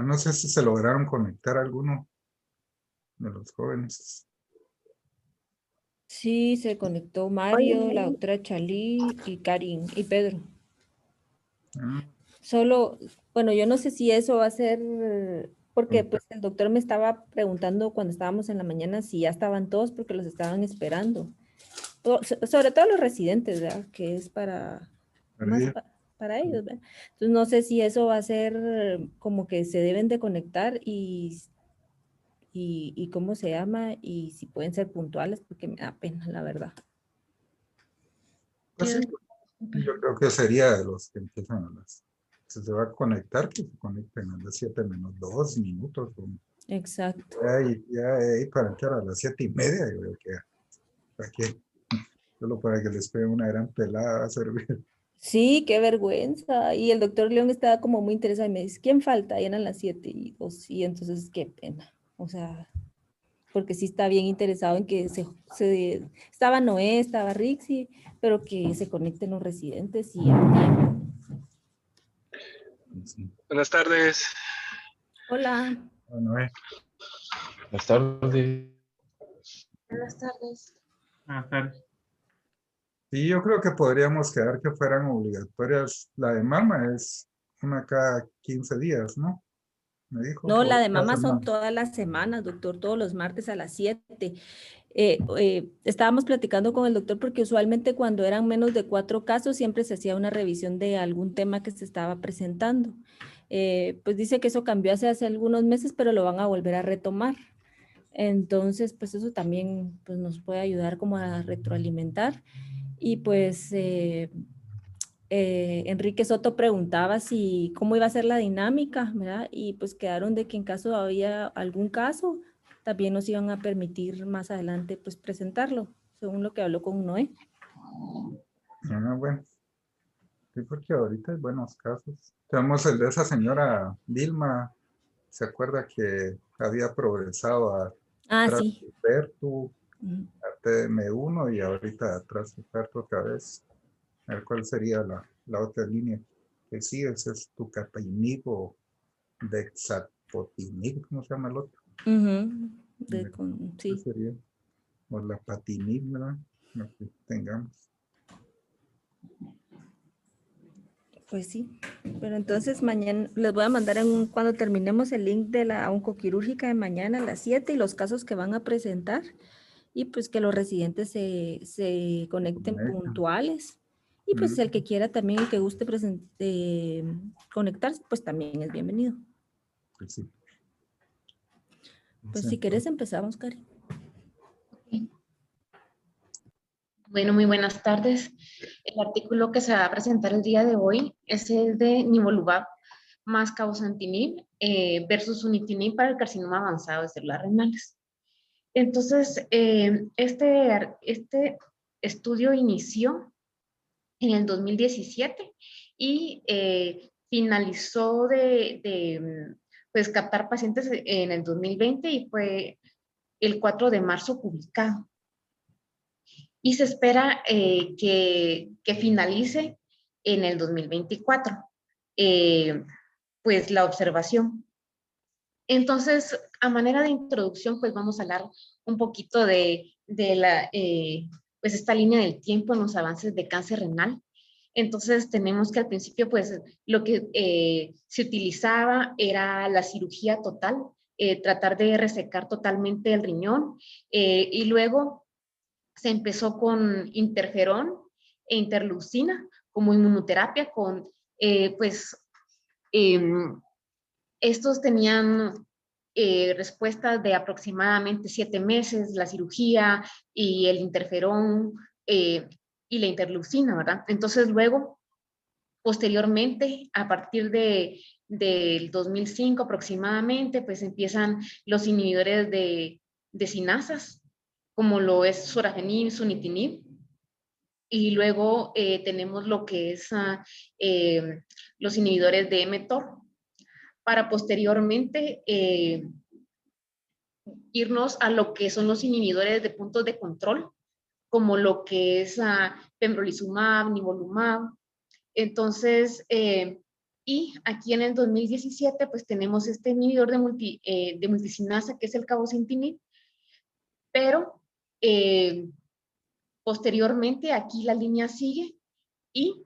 No sé si se lograron conectar a alguno de los jóvenes. Sí, se conectó Mario, la doctora Chalí y Karin y Pedro. Ah, Solo, bueno, yo no sé si eso va a ser, porque conectar. pues el doctor me estaba preguntando cuando estábamos en la mañana si ya estaban todos porque los estaban esperando. Sobre todo los residentes, ¿verdad? Que es para, Para más ir. para ellos, ¿verdad? Entonces no sé si eso va a ser como que se deben de conectar y cómo se llama y si pueden ser puntuales porque me da pena, la verdad. Pues sí, yo creo que sería de los que empiezan a las. Si se va a conectar, que se conecten a las 7 menos 2 minutos. Exacto. Ya ahí para entrar a las 7:30, yo creo que aquí, solo para que les pegue una gran pelada va a servir. Sí, qué vergüenza. Y el doctor León estaba como muy interesado y me dice, ¿quién falta? Y eran las 7 y 2 y entonces qué pena. O sea, porque sí está bien interesado en que estaba Noé, estaba Rixi, pero que se conecten los residentes y a tiempo. Sí. Buenas tardes. Hola. Bueno, Buenas tardes. Buenas tardes. Buenas tardes. sí, yo creo que podríamos quedar que fueran obligatorias. La de mama es una cada 15 días, ¿no? Me dijo, No, la o de cada mamá son semana. todas las semanas, doctor, todos los martes a las 7. Estábamos platicando con el doctor porque usualmente cuando eran menos de 4 casos siempre se hacía una revisión de algún tema que se estaba presentando. Pues dice que eso cambió hace algunos meses, pero lo van a volver a retomar. Entonces, pues eso también pues, nos puede ayudar como a retroalimentar. Y pues Enrique Soto preguntaba si cómo iba a ser la dinámica, ¿verdad? Y pues quedaron de que en caso había algún caso, también nos iban a permitir más adelante pues presentarlo, según lo que habló con Noé. Bueno, sí, porque ahorita hay buenos casos. Tenemos el de esa señora Vilma, ¿se acuerda que había progresado a Ah, sí. Transfertu, Ujú. a TM1 y ahorita a Transfertu otra vez? A ver cuál sería la otra línea que sigue, ese es Tucapainib o Dexapotinib, ¿cómo se llama el otro? Ujú. ¿Qué Sí, sería? O la Patinib, ¿verdad? Lo que tengamos. pues sí. Pero entonces mañana les voy a mandar cuando terminemos el link de la oncoquirúrgica de mañana a las 7 y los casos que van a presentar. Y pues que los residentes se conecten Conectan. puntuales. Y pues Mm, el que quiera también, el que guste conectarse, pues también es bienvenido. pues sí. Pues Sí, si querés empezamos, Cari. Bueno, muy buenas tardes. El artículo que se va a presentar el día de hoy es el de nivolumab más cabozantinib versus sunitinib para el carcinoma avanzado de células renales. Entonces, este estudio inició en el 2017 y finalizó pues, captar pacientes en el 2020 y fue el 4 de marzo publicado. Y se espera que finalice en el 2024, pues la observación. Entonces, a manera de introducción, pues vamos a hablar un poquito pues esta línea del tiempo en los avances de cáncer renal. Entonces, tenemos que al principio, pues, lo que se utilizaba era la cirugía total, tratar de resecar totalmente el riñón, y luego se empezó con interferón e interleucina como inmunoterapia pues, eh, estos tenían respuestas de aproximadamente 7 meses, la cirugía y el interferón y la interleucina, ¿verdad? Entonces luego, posteriormente, a partir del 2005 aproximadamente, pues empiezan los inhibidores de sinasas, como lo es sorafenib, sunitinib, y luego tenemos lo que es los inhibidores de mTOR, para posteriormente irnos a lo que son los inhibidores de puntos de control, como lo que es pembrolizumab, nivolumab. Entonces, Y aquí en el 2017, pues tenemos este inhibidor de multicinasa, que es el cabozantinib, pero posteriormente aquí la línea sigue y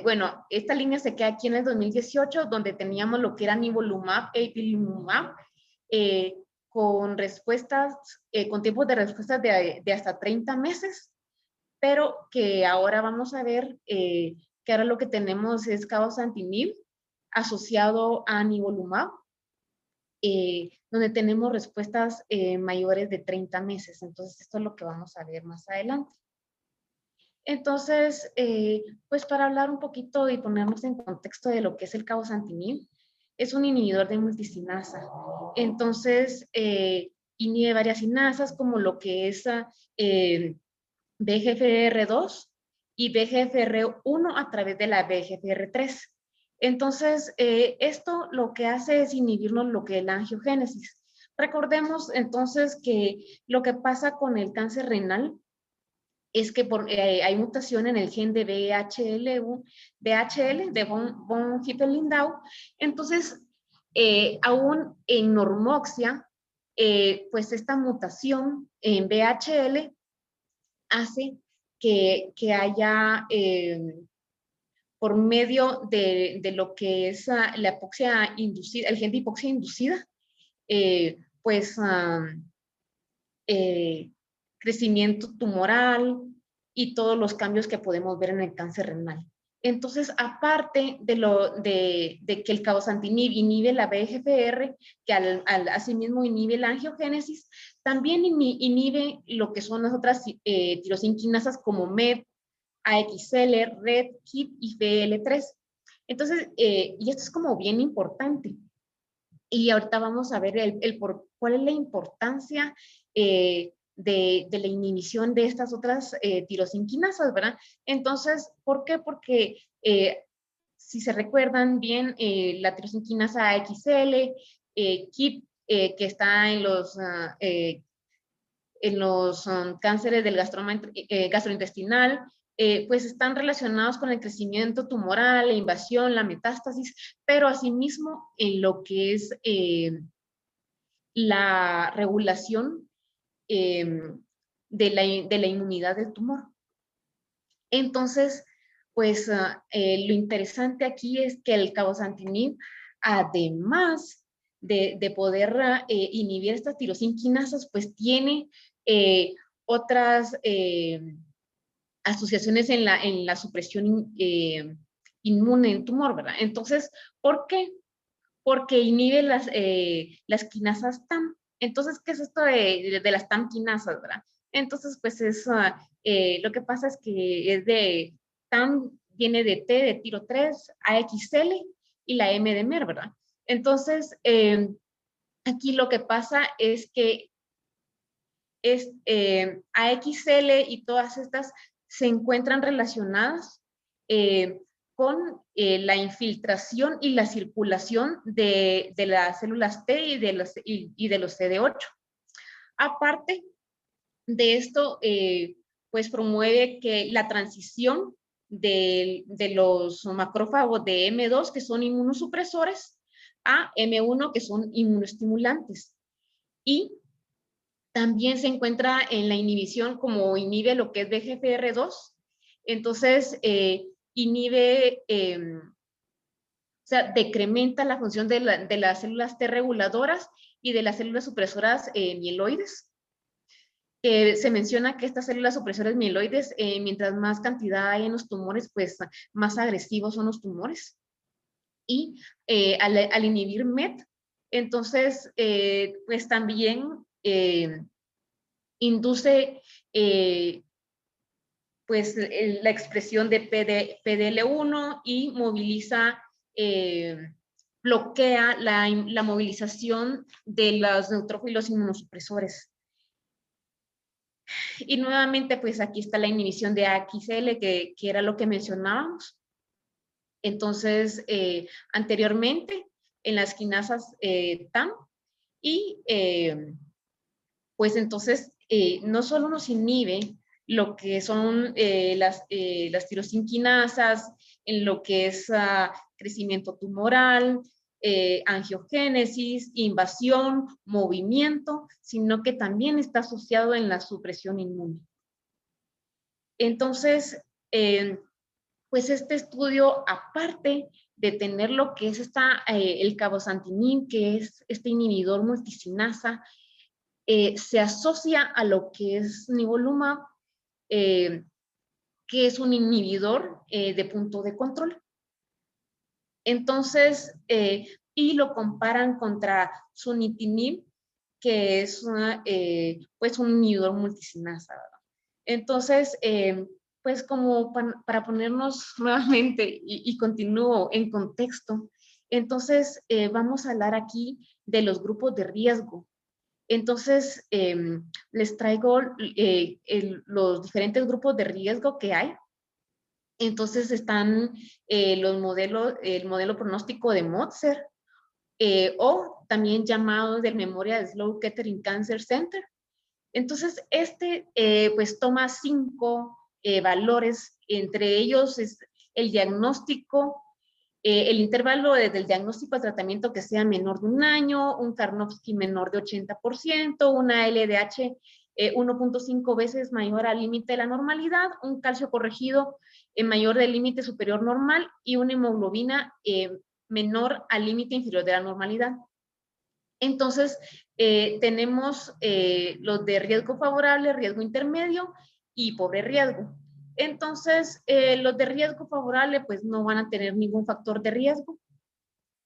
bueno, esta línea se queda aquí en el 2018, donde teníamos lo que era nivolumab e ipilimumab, con respuestas, con tiempos de respuestas de hasta 30 meses, pero que ahora vamos a ver que ahora lo que tenemos es cabozantinib asociado a nivolumab, donde tenemos respuestas mayores de 30 meses. Entonces, esto es lo que vamos a ver más adelante. Entonces, pues para hablar un poquito y ponernos en contexto de lo que es el cabozantinib, es un inhibidor de multicinasa. Entonces, inhibe varias cinasas como lo que es VEGFR2 y VEGFR1 a través de la VEGFR3. Entonces, esto lo que hace es inhibirnos lo que es la angiogénesis. Recordemos entonces que lo que pasa con el cáncer renal es que hay mutación en el gen de BHL, de von Hippel-Lindau. Entonces, aún en normoxia, pues esta mutación en BHL hace que haya, por medio de lo que es la hipoxia inducida, el gen de hipoxia inducida, pues crecimiento tumoral y todos los cambios que podemos ver en el cáncer renal. Entonces, aparte de que el cabozantinib inhibe la VEGFR, que asimismo inhibe la angiogénesis, también inhibe lo que son las otras tirosinquinasas como MET, AXL, RET, KIT y FL3. Entonces, y esto es como bien importante. Y ahorita vamos a ver cuál es la importancia de la inhibición de estas otras tirosinquinasas, ¿verdad? Entonces, ¿por qué? Porque si se recuerdan bien, la tirosinquinasa AXL, KIT, que está en los cánceres del gastrointestinal, pues están relacionados con el crecimiento tumoral, la invasión, la metástasis, pero asimismo en lo que es la regulación de la inmunidad del tumor. Entonces, pues lo interesante aquí es que el cabozantinib, además de poder inhibir estas tirosinquinasas, pues tiene otras asociaciones en la supresión inmune en tumor, ¿verdad? Entonces, ¿por qué? Porque inhibe las quinasas TAM. Entonces, ¿qué es esto de las TAM quinasas, verdad? Entonces, pues es, lo que pasa es que es de TAM, viene de T, de tiro 3, AXL y la M de MER, ¿verdad? Entonces, aquí lo que pasa es que AXL y todas estas se encuentran relacionadas con la infiltración y la circulación de las células T y de los CD8. Aparte de esto, pues promueve que la transición de los macrófagos de M2, que son inmunosupresores, a M1, que son inmunoestimulantes. Y también se encuentra en la inhibición, como inhibe lo que es VEGFR2, entonces inhibe, o sea, decrementa la función de las células T reguladoras y de las células supresoras mieloides. Se menciona que estas células supresoras mieloides, mientras más cantidad hay en los tumores, pues más agresivos son los tumores. Y al inhibir MET, entonces, pues también induce pues la expresión de PDL1 y moviliza, bloquea la movilización de los neutrófilos inmunosupresores. Y nuevamente, pues aquí está la inhibición de AXL, que era lo que mencionábamos. Entonces, anteriormente, en las quinasas TAM, y pues entonces, no solo nos inhibe lo que son las tirosinquinasas, en lo que es crecimiento tumoral, angiogénesis, invasión, movimiento, sino que también está asociado en la supresión inmune. Entonces, pues este estudio, aparte de tener lo que es el cabozantinib, que es este inhibidor multicinasa, se asocia a lo que es nivolumab, que es un inhibidor de punto de control. Entonces, y lo comparan contra sunitinib, que es pues un inhibidor multicinasa, ¿verdad? Entonces, pues como para ponernos nuevamente y continúo en contexto, entonces vamos a hablar aquí de los grupos de riesgo. Entonces, les traigo los diferentes grupos de riesgo que hay. Entonces están el modelo pronóstico de Motzer, o también llamado de memoria de Sloan Kettering Cancer Center. Entonces, pues toma 5 valores, entre ellos es el diagnóstico, el intervalo desde el diagnóstico al tratamiento que sea menor de 1 año, un Karnofsky menor de 80%, una LDH 1.5 veces mayor al límite de la normalidad, un calcio corregido mayor del límite superior normal y una hemoglobina menor al límite inferior de la normalidad. Entonces, tenemos los de riesgo favorable, riesgo intermedio y pobre riesgo. Entonces, los de riesgo favorable pues no van a tener ningún factor de riesgo.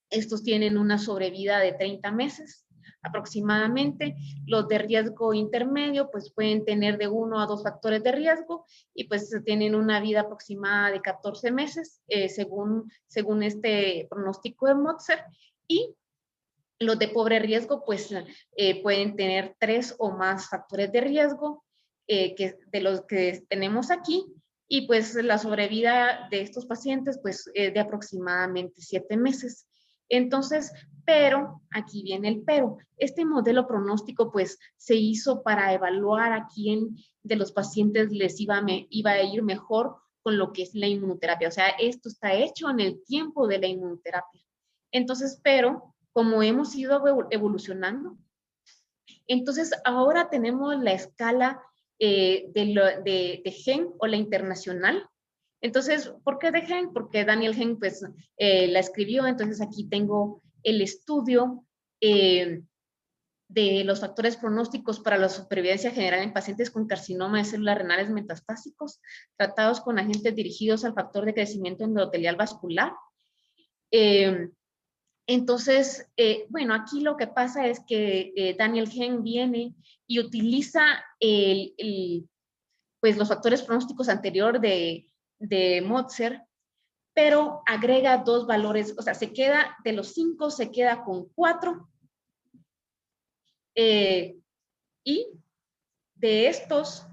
Estos tienen una sobrevida de 30 meses aproximadamente. Los de riesgo intermedio pues pueden tener de 1 a 2 factores de riesgo y pues tienen una vida aproximada de 14 meses según este pronóstico de Motzer. Y los de pobre riesgo pues pueden tener 3 o más factores de riesgo de los que tenemos aquí, y pues la sobrevida de estos pacientes pues de aproximadamente 7 meses. Entonces, pero, aquí viene el pero, este modelo pronóstico pues se hizo para evaluar a quién de los pacientes les iba a ir mejor con lo que es la inmunoterapia. O sea, esto está hecho en el tiempo de la inmunoterapia. Entonces, pero como hemos ido evolucionando, entonces ahora tenemos la escala de Genn o la internacional. Entonces, ¿por qué de Genn? Porque Daniel Genn pues la escribió. Entonces aquí tengo el estudio de los factores pronósticos para la supervivencia general en pacientes con carcinoma de células renales metastásicos tratados con agentes dirigidos al factor de crecimiento endotelial vascular. Entonces, bueno, aquí lo que pasa es que Daniel Genn viene y utiliza pues los factores pronósticos anterior de Motzer, pero agrega 2 valores, o sea, se queda de los 5, se queda con 4, y de estos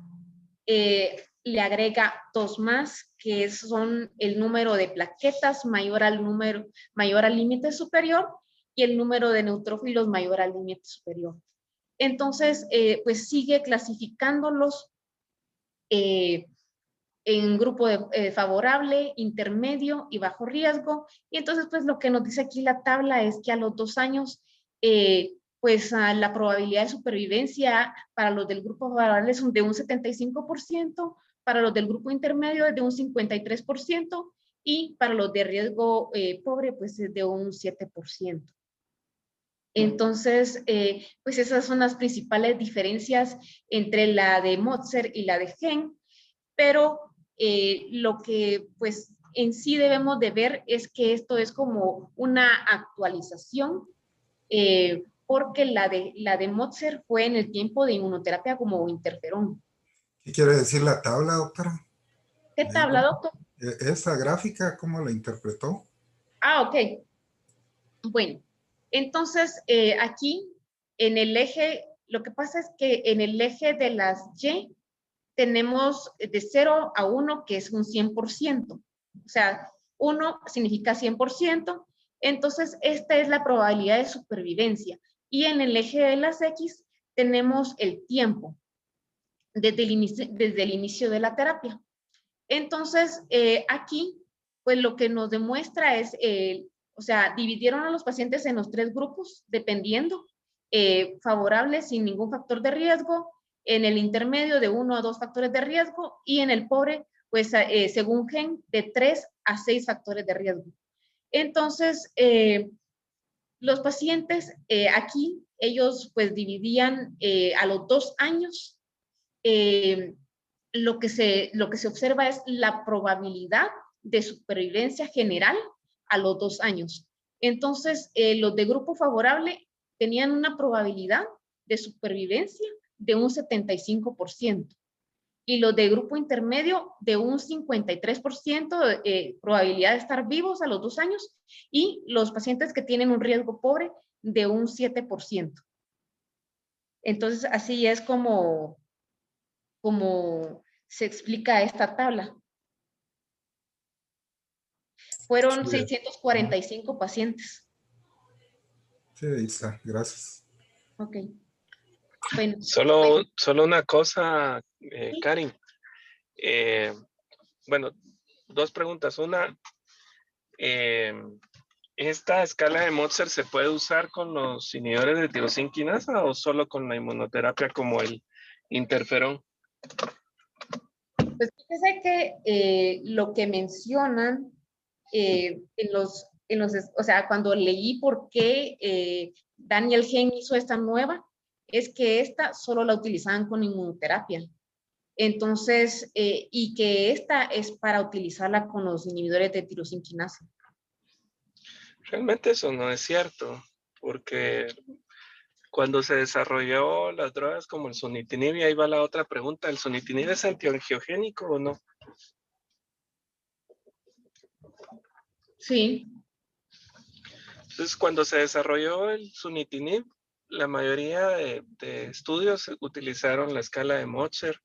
le agrega 2 más, que son el número de plaquetas mayor al límite superior y el número de neutrófilos mayor al límite superior. Entonces, pues sigue clasificándolos en grupo favorable, intermedio y bajo riesgo. Y entonces, pues lo que nos dice aquí la tabla es que a los 2 años, pues la probabilidad de supervivencia para los del grupo favorable es de un 75%, para los del grupo intermedio es de un 53%, y para los de riesgo pobre pues es de un 7%. Entonces, pues esas son las principales diferencias entre la de Motzer y la de Genn, pero lo que pues en sí debemos de ver es que esto es como una actualización, porque la de Motzer fue en el tiempo de inmunoterapia como interferón. ¿Qué quiere decir la tabla, doctora? ¿Qué tabla, doctor? ¿Esa gráfica cómo la interpretó? Ah, ok. Bueno, entonces aquí en el eje, lo que pasa es que en el eje de las Y tenemos de 0 a 1, que es un 100%. O sea, 1 significa 100%. Entonces, esta es la probabilidad de supervivencia. Y en el eje de las X tenemos el tiempo desde el inicio de la terapia. Entonces, aquí pues lo que nos demuestra es, o sea, dividieron a los pacientes en los 3 grupos, dependiendo, favorable sin ningún factor de riesgo, en el intermedio de 1 a 2 factores de riesgo y en el pobre, pues según GEN, de 3 a 6 factores de riesgo. Entonces, los pacientes aquí, ellos pues dividían a los 2 años, lo que se observa es la probabilidad de supervivencia general a los 2 años. Entonces, los de grupo favorable tenían una probabilidad de supervivencia de un 75%. Y los de grupo intermedio de un 53% de probabilidad de estar vivos a los 2 años, y los pacientes que tienen un riesgo pobre de un 7%. Entonces, así es como se explica esta tabla. Fueron 645 pacientes. Sí, ahí está, gracias. Ok. Bueno. Solo una cosa, Karin. Bueno, 2 preguntas. Una, ¿esta escala de Motzer se puede usar con los inhibidores de tirosina quinasa o solo con la inmunoterapia como el interferón? Pues fíjese que lo que mencionan o sea, cuando leí por qué Daniel Gen hizo esta nueva, es que esta solo la utilizaban con inmunoterapia. Entonces, y que esta es para utilizarla con los inhibidores de tirosina quinasa. Realmente eso no es cierto, porque cuando se desarrolló las drogas como el sunitinib, y ahí va la otra pregunta, ¿el sunitinib es antiangiogénico o no? Sí. Entonces, cuando se desarrolló el sunitinib, la mayoría de estudios utilizaron la escala de Motzer,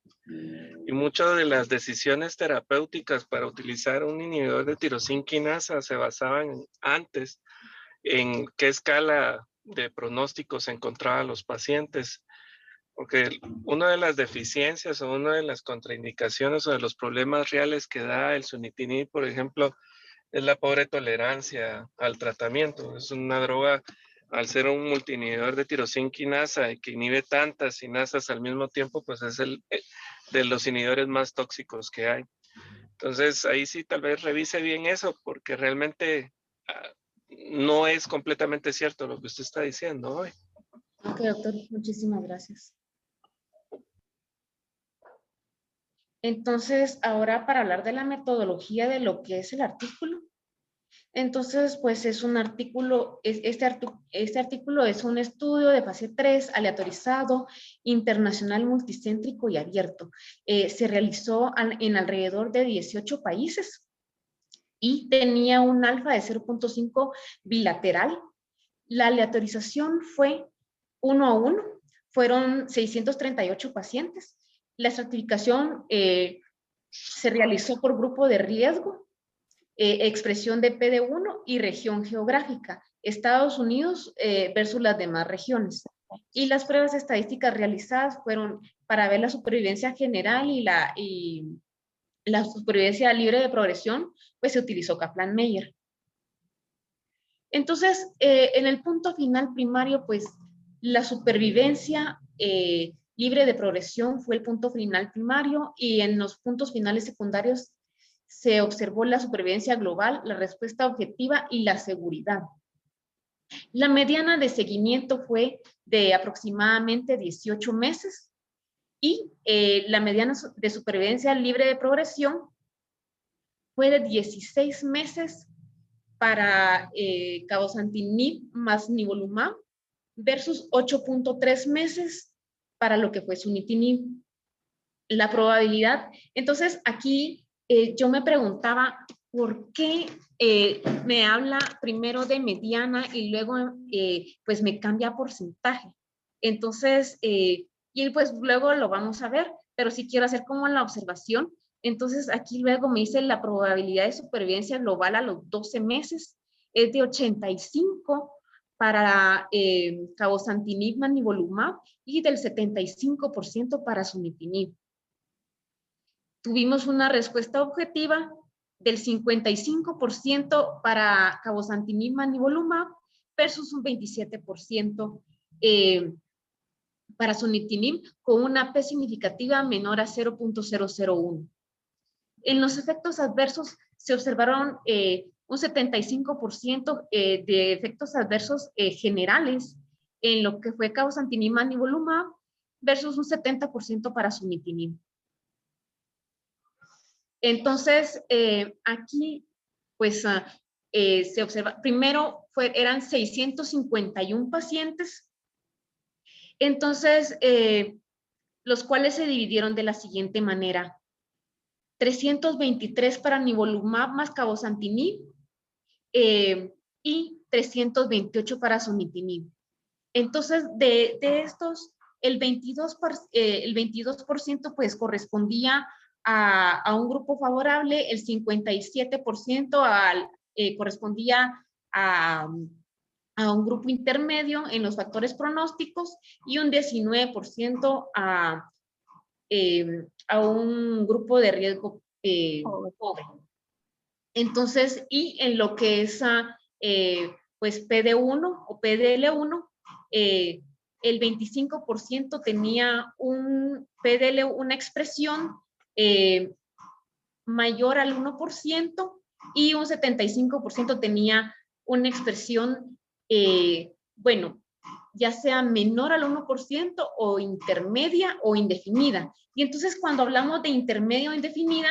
y muchas de las decisiones terapéuticas para utilizar un inhibidor de tirosina quinasa se basaban antes en qué escala de pronóstico se encontraban los pacientes. Porque una de las deficiencias o una de las contraindicaciones o de los problemas reales que da el sunitinib, por ejemplo, es la pobre tolerancia al tratamiento. Es una droga, al ser un multiinhibidor de tirosina quinasa y que inhibe tantas quinasas al mismo tiempo, pues es el de los inhibidores más tóxicos que hay. Entonces, ahí sí tal vez revise bien eso, porque realmente no es completamente cierto lo que usted está diciendo hoy. Ok, doctor, muchísimas gracias. Entonces, ahora para hablar de la metodología de lo que es el artículo. Entonces, pues es un artículo, este artículo es un estudio de fase 3, aleatorizado, internacional, multicéntrico y abierto. Se realizó en alrededor de 18 países y tenía un alfa de 0.5 bilateral. La aleatorización fue 1 a 1, fueron 638 pacientes. La estratificación se realizó por grupo de riesgo, expresión de PD1 y región geográfica, Estados Unidos versus las demás regiones. Y las pruebas estadísticas realizadas fueron para ver la supervivencia general y la supervivencia libre de progresión, pues se utilizó Kaplan-Meier. Entonces, en el punto final primario, pues la supervivencia libre de progresión fue el punto final primario, y en los puntos finales secundarios se observó la supervivencia global, la respuesta objetiva y la seguridad. La mediana de seguimiento fue de aproximadamente 18 meses y la mediana de supervivencia libre de progresión fue de 16 meses para cabozantinib más nivolumab versus 8.3 meses para lo que fue sunitinib. La probabilidad, entonces aquí yo me preguntaba por qué me habla primero de mediana y luego pues me cambia porcentaje. Entonces, y pues luego lo vamos a ver, pero sí quiero hacer como la observación. Entonces aquí luego me dice la probabilidad de supervivencia global a los 12 meses es de 85 para cabozantinib más nivolumab y del 75% para sunitinib. Tuvimos una respuesta objetiva del 55% para cabozantinib nivolumab versus un 27% para sunitinib con una P significativa menor a 0.001. En los efectos adversos se observaron un 75% de efectos adversos generales en lo que fue cabozantinib nivolumab versus un 70% para sunitinib. Entonces, aquí, pues, se observa, primero eran 651 pacientes, entonces, los cuales se dividieron de la siguiente manera. 323 para nivolumab más cabozantinib y 328 para sunitinib. Entonces, de estos, el 22% pues correspondía a un grupo favorable, el 57% correspondía a un grupo intermedio en los factores pronósticos y un 19% a un grupo de riesgo pobre. Entonces, y en lo que es pues PD1 o PDL1, el 25% tenía un PDL, una expresión mayor al 1% y un 75% tenía una expresión, bueno, ya sea menor al 1% o intermedia o indefinida. Y entonces cuando hablamos de intermedia o indefinida,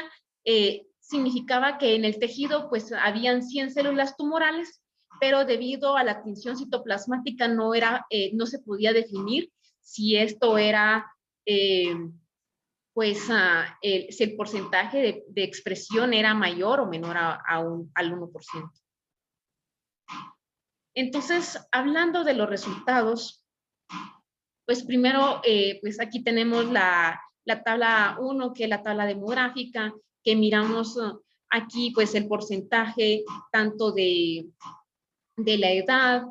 significaba que en el tejido pues habían 100 células tumorales, pero debido a la tinción citoplasmática no se podía definir si esto era si el porcentaje de expresión era mayor o menor al 1%. Entonces, hablando de los resultados, pues primero, pues aquí tenemos la tabla 1, que es la tabla demográfica, que miramos aquí pues el porcentaje tanto de la edad,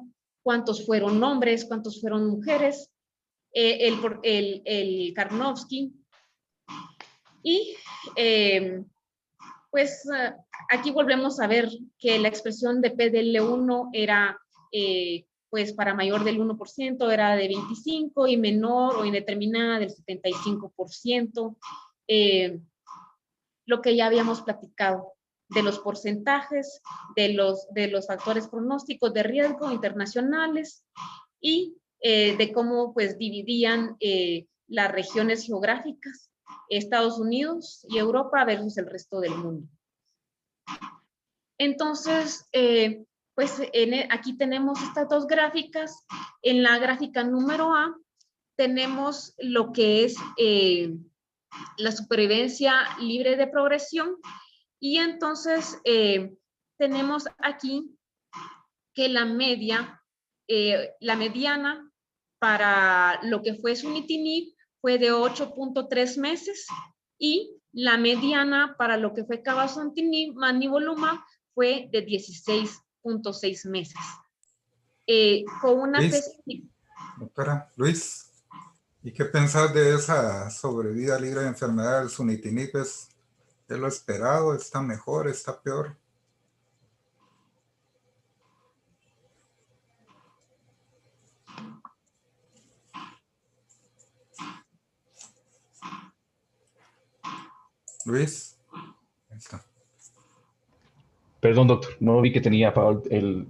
cuántos fueron hombres, cuántos fueron mujeres, el Karnofsky. Y pues aquí volvemos a ver que la expresión de PDL1 era pues para mayor del 1% era de 25 y menor o indeterminada del 75%. Lo que ya habíamos platicado de los porcentajes, de los factores pronósticos de riesgo internacionales y de cómo pues dividían las regiones geográficas, Estados Unidos y Europa versus el resto del mundo. Entonces, pues aquí tenemos estas dos gráficas. En la gráfica número A tenemos lo que es la supervivencia libre de progresión y entonces tenemos aquí que la mediana para lo que fue sunitinib fue de 8.3 meses y la mediana para lo que fue cabozantinib más nivolumab fue de 16.6 meses. Con una Doctora Luis, ¿y qué pensás de esa sobrevida libre de enfermedad del sunitinib? ¿Es lo esperado? ¿Está mejor? ¿Está peor? Luis. Ahí está. Perdón, doctor, no vi que tenía apagado el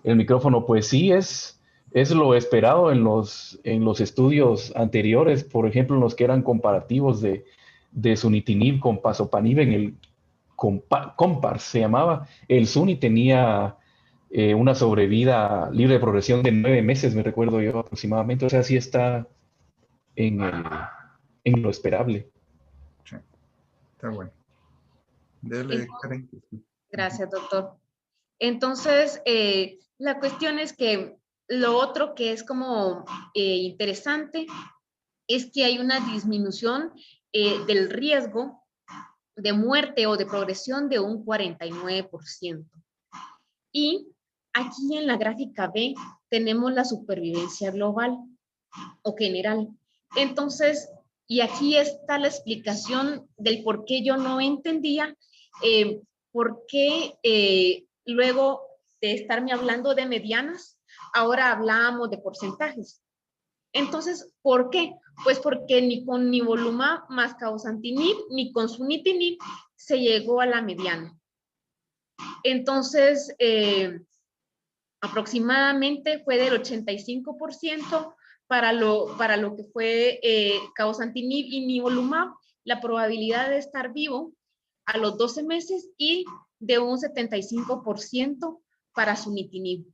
micrófono. Pues sí, es lo esperado en los estudios anteriores, por ejemplo, en los que eran comparativos de sunitinib con pazopanib en el COMPARS se llamaba. El suni tenía una sobrevida libre de progresión de 9 meses, me recuerdo yo aproximadamente. O sea, sí está en lo esperable. Sí, está bueno. Dele, Karen. Gracias, doctor. Entonces, la cuestión es que lo otro que es como interesante es que hay una disminución del riesgo de muerte o de progresión de un 49%. Y aquí en la gráfica B tenemos la supervivencia global o general. Entonces, y aquí está la explicación del por qué yo no entendía ¿por qué luego de estarme hablando de medianas, ahora hablábamos de porcentajes? Entonces, ¿por qué? Pues porque ni con nivolumab más cabozantinib, ni con sunitinib se llegó a la mediana. Entonces, aproximadamente fue del 85% para lo que fue cabozantinib y nivolumab, la probabilidad de estar vivo a los 12 meses y de un 75% para sunitinib.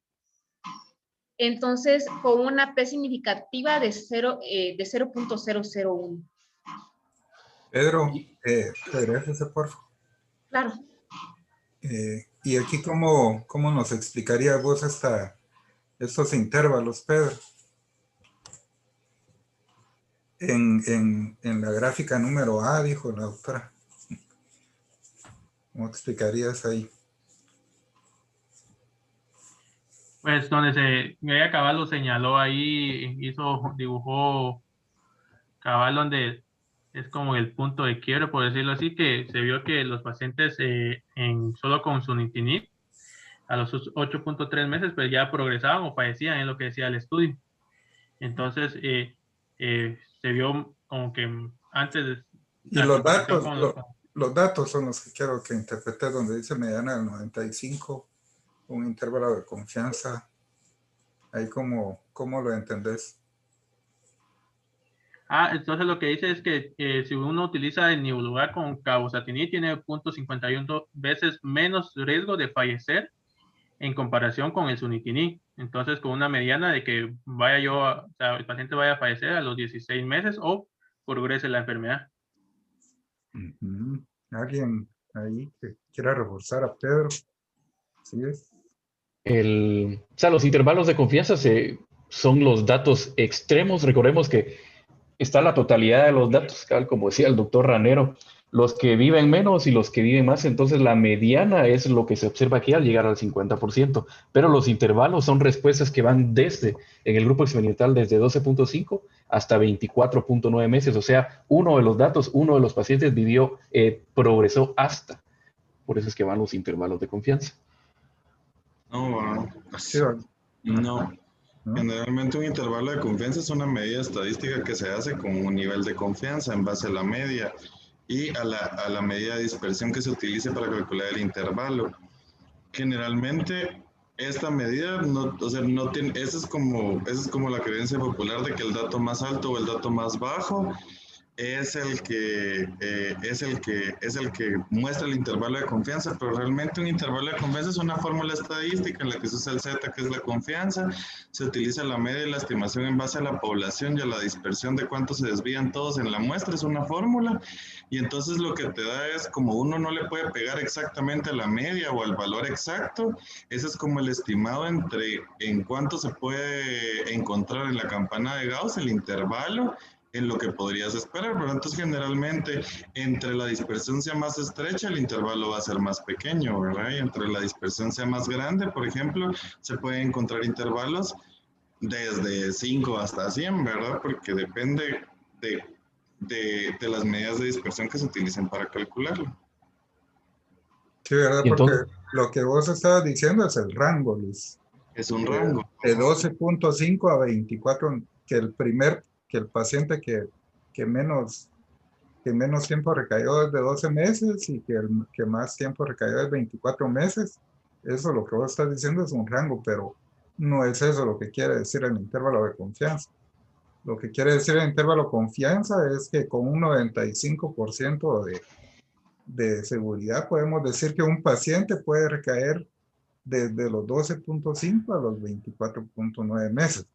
Entonces, con una P significativa de 0.001. Pedro, ¿podrías hacer por favor? Claro. Y aquí, ¿cómo nos explicarías vos estos intervalos, Pedro? En la gráfica número A, dijo la doctora. ¿Cómo explicarías ahí? Pues donde ella cabal lo señaló ahí, dibujó cabal donde es como el punto de quiebre, por decirlo así, que se vio que los pacientes solo con sunitinib a los 8.3 meses pues ya progresaban o fallecían, es lo que decía el estudio. Entonces se vio como que antes de y los datos son los que quiero que interpretes, donde dice mediana del 95, un intervalo de confianza. Ahí ¿cómo lo entendés? Entonces lo que dice es que si uno utiliza el nivolumab con cabozantinib tiene 0.51 veces menos riesgo de fallecer en comparación con el sunitinib. Entonces, con una mediana de que el paciente vaya a fallecer a los 16 meses o progrese la enfermedad. ¿Alguien ahí que quiera reforzar a Pedro? ¿Sí es? Los intervalos de confianza son los datos extremos. Recordemos que está la totalidad de los datos, como decía el doctor Ranero, los que viven menos y los que viven más. Entonces la mediana es lo que se observa aquí al llegar al 50%, pero los intervalos son respuestas que van en el grupo experimental desde 12.5 hasta 24.9 meses. O sea, uno de los pacientes progresó hasta. Por eso es que van los intervalos de confianza. No. Generalmente un intervalo de confianza es una medida estadística que se hace con un nivel de confianza en base a la media y a la medida de dispersión que se utilice para calcular el intervalo. Generalmente esta medida no tiene, esa es como la creencia popular de que el dato más alto o el dato más bajo es el que muestra el intervalo de confianza, pero realmente un intervalo de confianza es una fórmula estadística en la que se usa el Z, que es la confianza, se utiliza la media y la estimación en base a la población y a la dispersión de cuánto se desvían todos en la muestra, es una fórmula, y entonces lo que te da es, como uno no le puede pegar exactamente a la media o al valor exacto, ese es como el estimado en cuánto se puede encontrar en la campana de Gauss, el intervalo, en lo que podrías esperar, pero entonces generalmente entre la dispersión sea más estrecha, el intervalo va a ser más pequeño, ¿verdad? Y entre la dispersión sea más grande, por ejemplo, se pueden encontrar intervalos desde 5 hasta 100, ¿verdad? Porque depende de las medidas de dispersión que se utilicen para calcularlo. Sí, ¿verdad? Porque lo que vos estabas diciendo es el rango, Luis. Es un rango. De 12.5 a 24, que el paciente que menos tiempo recayó es de 12 meses y que más tiempo recayó es 24 meses. Eso lo que vos estás diciendo es un rango, pero no es eso lo que quiere decir el intervalo de confianza. Lo que quiere decir el intervalo de confianza es que con un 95% de seguridad podemos decir que un paciente puede recaer desde los 12.5 a los 24.9 meses,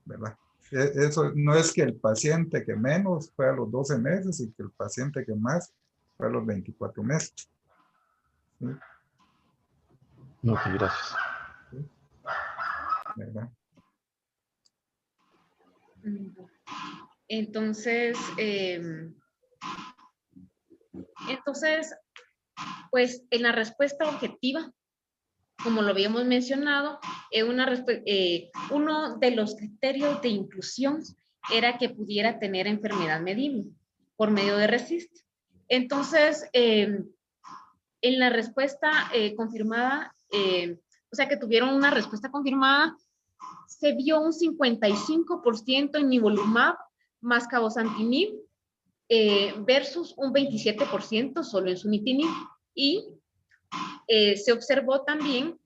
¿verdad? Eso no es que el paciente que menos fue a los 12 meses y que el paciente que más fue a los 24 meses. ¿Sí? No, gracias. ¿Sí? ¿Verdad? Entonces, pues en la respuesta objetiva, como lo habíamos mencionado, uno de los criterios de inclusión era que pudiera tener enfermedad medible por medio de RECIST. Entonces, En la respuesta confirmada, o sea que tuvieron una respuesta confirmada, se vio un 55% en nivolumab más cabozantinib versus un 27% solo en sunitinib. Y se observó también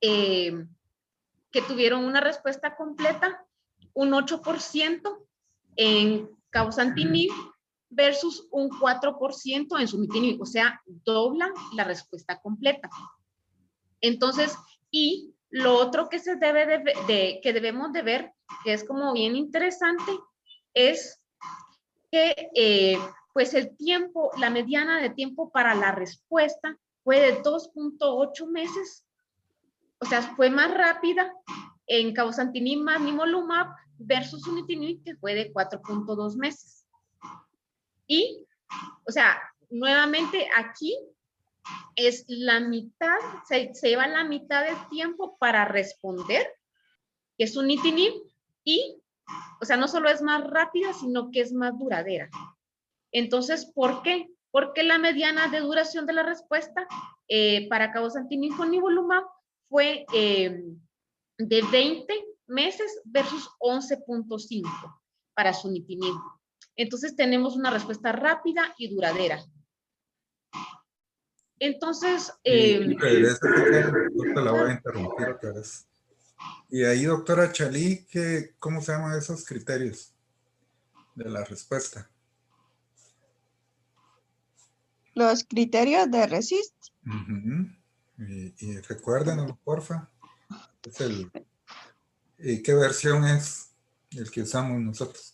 que tuvieron una respuesta completa, un 8% en cabozantinib versus un 4% en sunitinib, o sea, doblan la respuesta completa. Entonces, y lo otro que se debe que debemos de ver, que es como bien interesante, es que pues el tiempo, la mediana de tiempo para la respuesta fue de 2.8 meses, o sea, fue más rápida en cabozantinib más nivolumab versus sunitinib, que fue de 4.2 meses. Y, o sea, nuevamente aquí es la mitad, se lleva la mitad del tiempo para responder, que es sunitinib, y, o sea, no solo es más rápida, sino que es más duradera. Entonces, ¿por qué? Porque la mediana de duración de la respuesta para cabozantinib con nivolumab fue de 20 meses versus 11.5 para sunitinib. Entonces, tenemos una respuesta rápida y duradera. Entonces, Regresa, disculpe, la voy a interrumpir otra vez. Y ahí, doctora Chalí, ¿cómo se llaman esos criterios de la respuesta? Los criterios de RECIST. Y recuérdenos, porfa. ¿Y qué versión es el que usamos nosotros?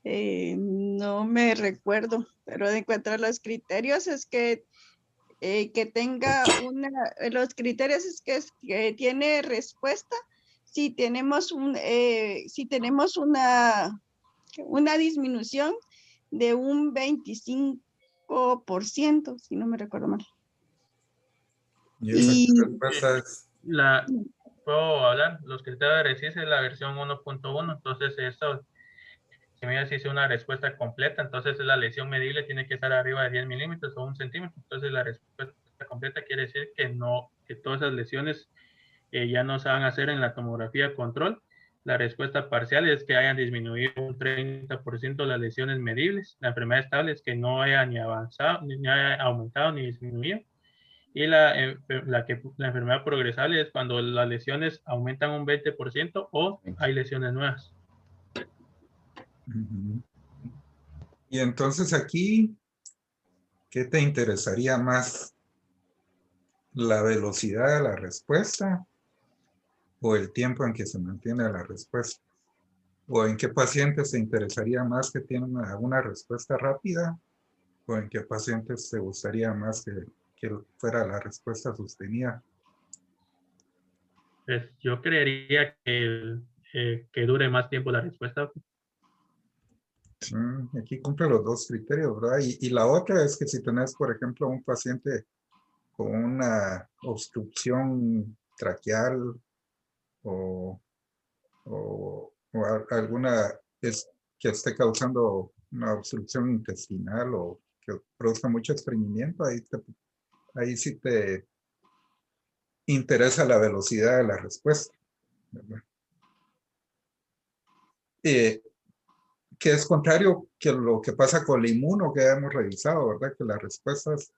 No me recuerdo, pero de encontrar los criterios es que tenga los criterios es que tiene respuesta si tenemos una disminución de un 25%, si no me recuerdo mal. Y esa respuesta es... ¿Puedo hablar? Los criterios de RECIST es la versión 1.1, entonces eso, si me dice una respuesta completa, entonces la lesión medible tiene que estar arriba de 10 milímetros o 1 centímetro, entonces la respuesta completa quiere decir que todas esas lesiones ya no se van a hacer en la tomografía control. La respuesta parcial es que hayan disminuido un 30% las lesiones medibles. La enfermedad estable es que no haya ni avanzado, ni haya aumentado ni disminuido. Y la enfermedad progresable es cuando las lesiones aumentan un 20% o hay lesiones nuevas. Y entonces aquí, ¿qué te interesaría más? ¿La velocidad de la respuesta o el tiempo en que se mantiene la respuesta? ¿O en qué pacientes te interesaría más que tienen una respuesta rápida? ¿O en qué pacientes te gustaría más que fuera la respuesta sostenida? Pues yo creería que dure más tiempo la respuesta. Sí, aquí cumple los dos criterios, ¿verdad? Y la otra es que si tenés, por ejemplo, un paciente con una obstrucción traqueal o alguna que esté causando una obstrucción intestinal o que produzca mucho estreñimiento, ahí sí te interesa la velocidad de la respuesta, ¿verdad? Que es contrario que lo que pasa con el inmuno que ya hemos revisado, ¿verdad? Que las respuestas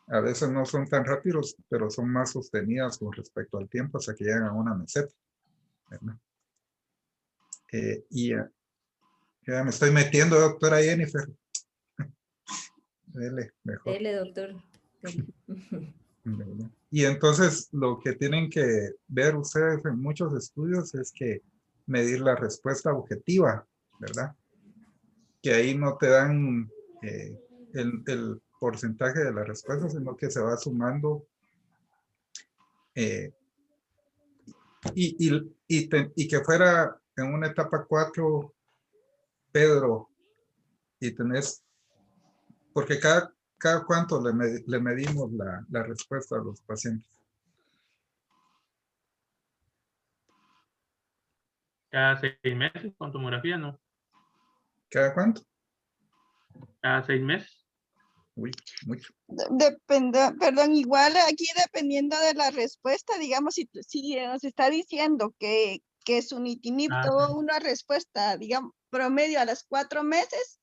a veces no son tan rápidos, pero son más sostenidas con respecto al tiempo hasta que llegan a una meseta, ¿verdad? Ya me estoy metiendo, doctora Jennifer. Dele, mejor. Dele, doctor. Dele. Y entonces lo que tienen que ver ustedes en muchos estudios es que medir la respuesta objetiva, ¿verdad? Que ahí no te dan el porcentaje de la respuesta, sino que se va sumando y que fuera en una etapa 4, Pedro, y tenés, porque cada cuánto le medimos la respuesta a los pacientes. Cada 6 meses con tomografía, ¿no? ¿Cada cuánto? cada 6 meses. Uy, mucho. Depende, perdón, igual aquí dependiendo de la respuesta, digamos, si nos está diciendo que sunitinib Ah, tuvo una respuesta, digamos, promedio a las 4 meses,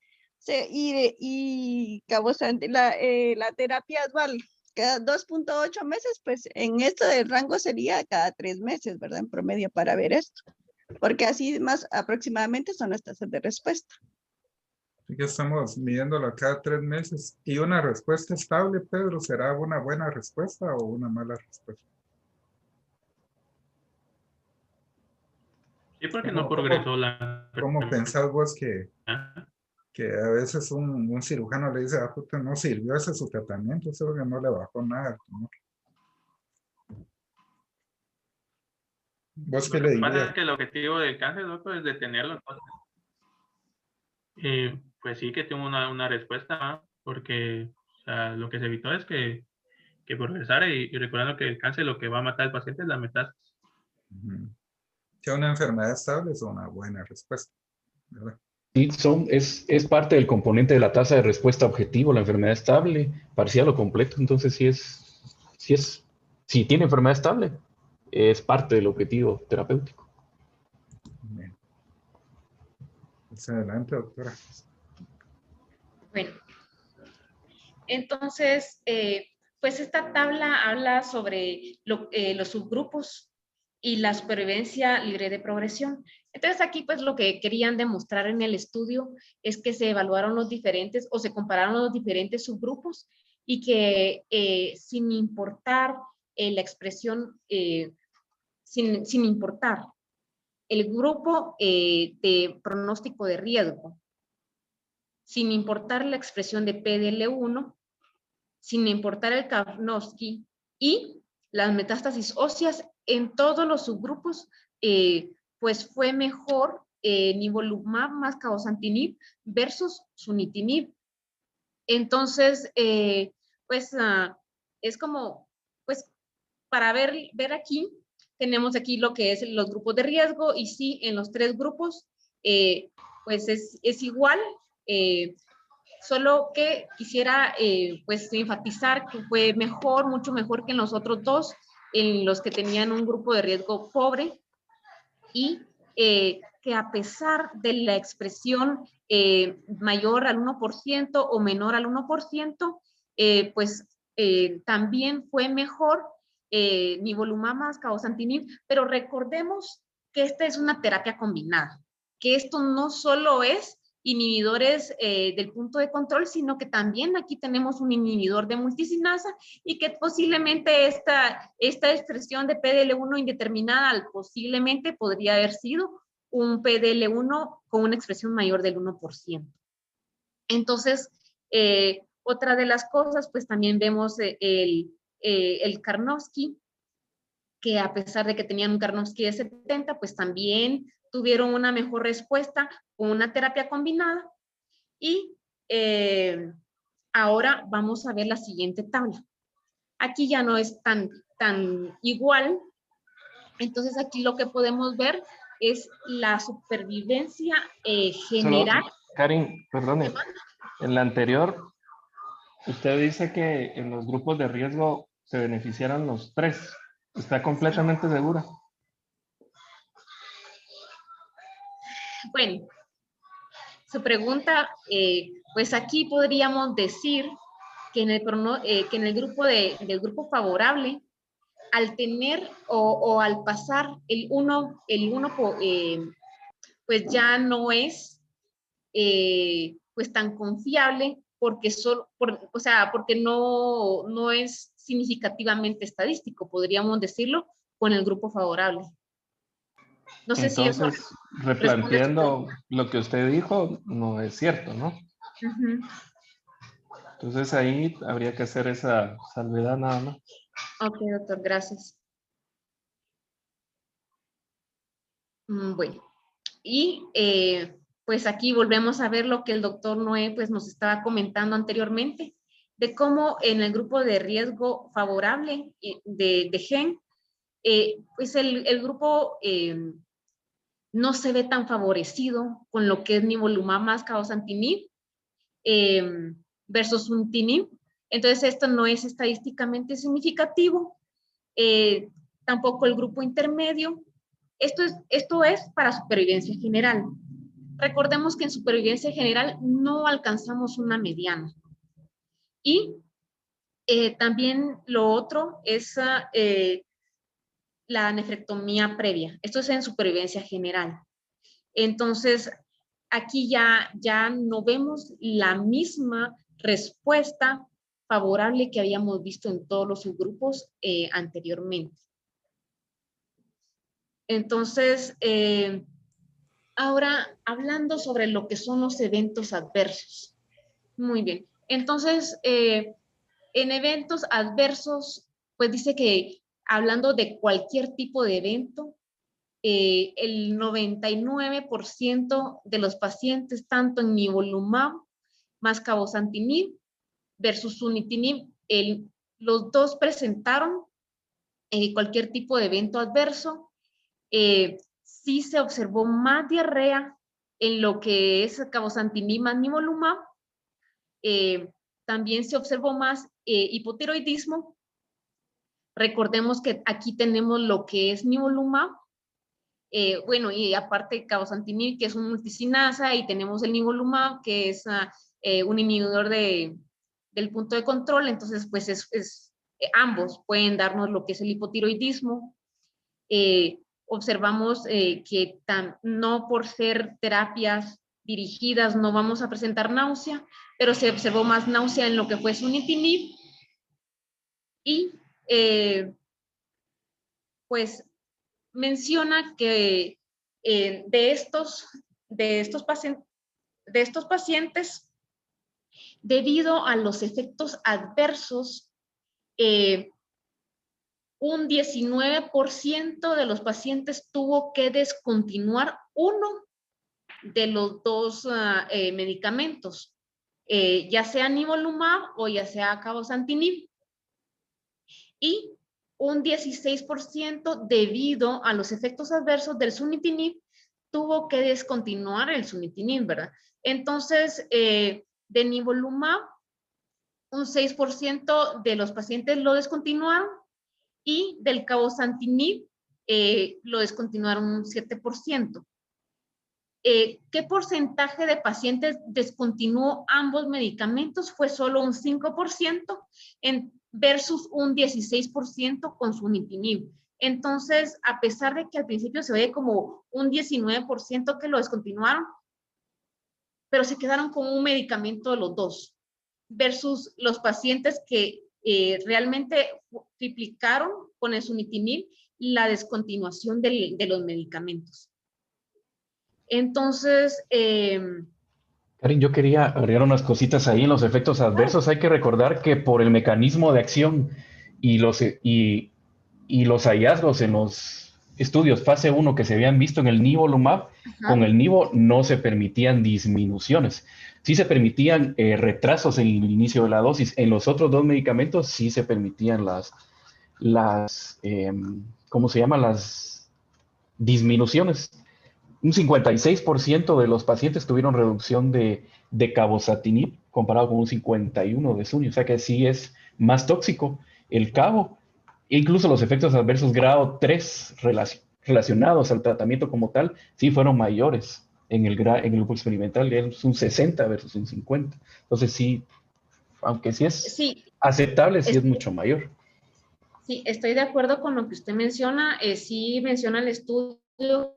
y la terapia dual cada 2.8 meses, pues en esto del rango sería cada 3 meses, ¿verdad? En promedio para ver esto, porque así más aproximadamente son las tasas de respuesta. Así que estamos midiéndolo cada 3 meses. ¿Y una respuesta estable, Pedro, será una buena respuesta o una mala respuesta? sí, porque no progresó la ¿Cómo pensás vos enfermedad. que a veces un cirujano le dice, ah, puta, no sirvió ese su tratamiento, solo que no le bajó nada al tumor? ¿Vos qué Lo le que pasa dirías? es que el objetivo del cáncer, doctor, es detenerlo. Entonces, pues sí que tuvo una respuesta, ¿no? Porque o sea, lo que se evitó es que progresara y recordando que el cáncer lo que va a matar al paciente es la metástasis. Si una enfermedad estable es una buena respuesta, ¿verdad? Sí, es parte del componente de la tasa de respuesta objetivo, la enfermedad estable, parcial o completo. Entonces, si tiene enfermedad estable, es parte del objetivo terapéutico. Bien. Pues adelante, doctora. Bueno, entonces, pues esta tabla habla sobre los subgrupos y la supervivencia libre de progresión. Entonces aquí pues lo que querían demostrar en el estudio es que se evaluaron los diferentes o se compararon los diferentes subgrupos y que sin importar la expresión, sin importar el grupo de pronóstico de riesgo, sin importar la expresión de PDL1, sin importar el Karnofsky y las metástasis óseas en todos los subgrupos, pues fue mejor nivolumab más cabozantinib versus sunitinib. Entonces, pues es como, pues para ver aquí, tenemos aquí lo que es los grupos de riesgo y sí, en los 3 grupos, pues es igual, solo que quisiera pues enfatizar que fue mejor, mucho mejor que en los otros 2, en los que tenían un grupo de riesgo pobre y que a pesar de la expresión mayor al 1% o menor al 1%, pues también fue mejor nivolumab más cabozantinib, pero recordemos que esta es una terapia combinada, que esto no solo es inhibidores del punto de control, sino que también aquí tenemos un inhibidor de multicinasa y que posiblemente esta expresión de PDL1 indeterminada posiblemente podría haber sido un PDL1 con una expresión mayor del 1%. Entonces, otra de las cosas, pues también vemos el Karnofsky, que a pesar de que tenían un Karnofsky de 70, pues también tuvieron una mejor respuesta con una terapia combinada. Y ahora vamos a ver la siguiente tabla. Aquí ya no es tan igual. Entonces aquí lo que podemos ver es la supervivencia general. Solo, Karin, perdone, en la anterior, usted dice que en los grupos de riesgo se beneficiaron los 3. ¿Está completamente segura? Bueno, su pregunta, pues aquí podríamos decir que en el grupo del grupo favorable, al tener o al pasar el 1, pues ya no es pues tan confiable porque porque no es significativamente estadístico, podríamos decirlo, con el grupo favorable. No sé si eso entonces, replanteando lo que usted dijo, no es cierto, ¿no? Entonces ahí habría que hacer esa salvedad nada más. Ok, doctor, gracias. Bueno, y pues aquí volvemos a ver lo que el doctor Noé pues nos estaba comentando anteriormente, de cómo en el grupo de riesgo favorable de GEN, pues el grupo no se ve tan favorecido con lo que es nivolumab más cabozantinib, versus sunitinib. Entonces, esto no es estadísticamente significativo. Tampoco el grupo intermedio. Esto es para supervivencia general. Recordemos que en supervivencia general no alcanzamos una mediana. Y también lo otro es la nefrectomía previa. Esto es en supervivencia general. Entonces, aquí ya no vemos la misma respuesta favorable que habíamos visto en todos los subgrupos anteriormente. Entonces, ahora hablando sobre lo que son los eventos adversos. Muy bien. Entonces, en eventos adversos, pues dice que hablando de cualquier tipo de evento, el 99% de los pacientes, tanto en nivolumab más cabozantinib versus sunitinib, los dos presentaron cualquier tipo de evento adverso. Sí se observó más diarrea en lo que es cabozantinib más nivolumab. También se observó más hipotiroidismo. Recordemos que aquí tenemos lo que es nivolumab. Bueno, y aparte cabozantinib, que es un multicinasa, y tenemos el nivolumab, que es un inhibidor del punto de control. Entonces, pues ambos pueden darnos lo que es el hipotiroidismo. Observamos que no por ser terapias dirigidas no vamos a presentar náusea, pero se observó más náusea en lo que fue sunitinib. Y pues menciona que de estos pacientes, debido a los efectos adversos, un 19% de los pacientes tuvo que descontinuar uno de los dos medicamentos, ya sea nivolumab o ya sea cabozantinib. Y un 16% debido a los efectos adversos del sunitinib tuvo que descontinuar el sunitinib, ¿verdad? Entonces, de nivolumab, un 6% de los pacientes lo descontinuaron, y del cabozantinib lo descontinuaron un 7%. ¿Qué porcentaje de pacientes descontinuó ambos medicamentos? Fue solo un 5% versus un 16% con sunitinib. Entonces, a pesar de que al principio se ve como un 19% que lo descontinuaron, pero se quedaron con un medicamento de los dos, versus los pacientes que realmente triplicaron con el sunitinib la descontinuación de los medicamentos. Entonces, Karin, yo quería agregar unas cositas ahí en los efectos adversos. Hay que recordar que por el mecanismo de acción y los hallazgos en los estudios fase 1 que se habían visto en el nivolumab, con el nivo no se permitían disminuciones. Sí se permitían retrasos en el inicio de la dosis. En los otros dos medicamentos sí se permitían ¿cómo se llama? Las disminuciones. Un 56% de los pacientes tuvieron reducción de cabozantinib comparado con un 51% de suni. O sea que sí es más tóxico el cabo. E incluso los efectos adversos grado 3 relacionados al tratamiento como tal, sí fueron mayores en el grupo experimental. Es un 60 versus un 50. Entonces sí, aunque sí es aceptable, sí es mucho mayor. Sí, estoy de acuerdo con lo que usted menciona. Sí menciona el estudio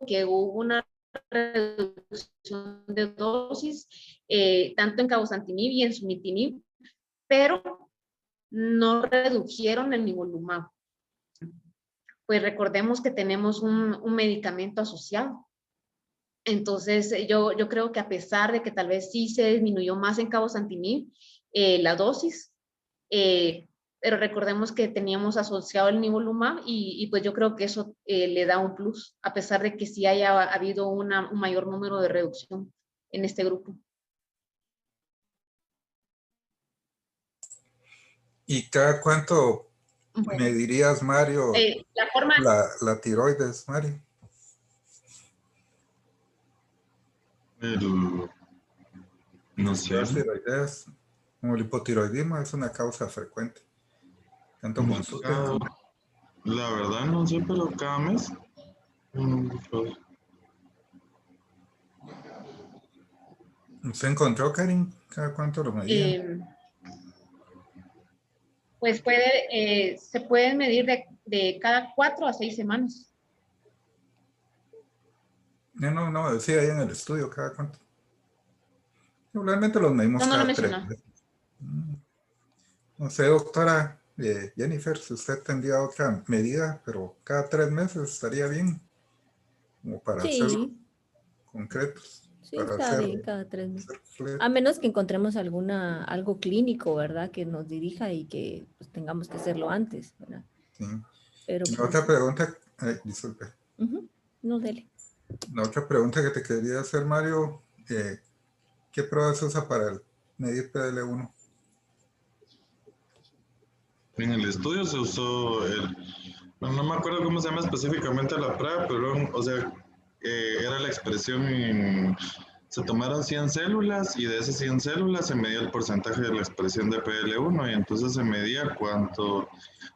que hubo una reducción de dosis, tanto en cabozantinib y en sunitinib, pero no redujeron el nivolumab. Pues recordemos que tenemos un medicamento asociado. Entonces, yo creo que a pesar de que tal vez sí se disminuyó más en cabozantinib la dosis, pero recordemos que teníamos asociado el nivolumab y pues yo creo que eso le da un plus, a pesar de que sí haya habido un mayor número de reducción en este grupo. ¿Y cada cuánto me dirías, Mario, la tiroides, Mario? No sé. Las tiroideas, como el hipotiroidismo, es una causa frecuente. Tanto consulta. La verdad no sé, pero cada mes. Pues, ¿Usted encontró, Karin? ¿Cada cuánto lo medían? Pues se puede medir de cada 4 a 6 semanas. No, decía ahí en el estudio, ¿cada cuánto? Regularmente los medimos No lo cada 3 mencionó. meses. No sé, doctora Jennifer, si usted tendría otra medida, pero cada 3 meses estaría bien, como para hacerlo Sí, concretos, sí, para está hacer bien cada 3 meses. flex. A menos que encontremos algo clínico, ¿verdad? Que nos dirija y que pues, tengamos que hacerlo antes, ¿verdad? Sí. Pero La pues, otra pregunta, disculpe, no, dele. la otra pregunta que te quería hacer, Mario, ¿qué prueba se usa para medir PDL1? en el estudio se usó bueno, no me acuerdo cómo se llama específicamente la prueba, pero, o sea, era la expresión se tomaron 100 células y de esas 100 células se medía el porcentaje de la expresión de PL1 y entonces se medía cuánto,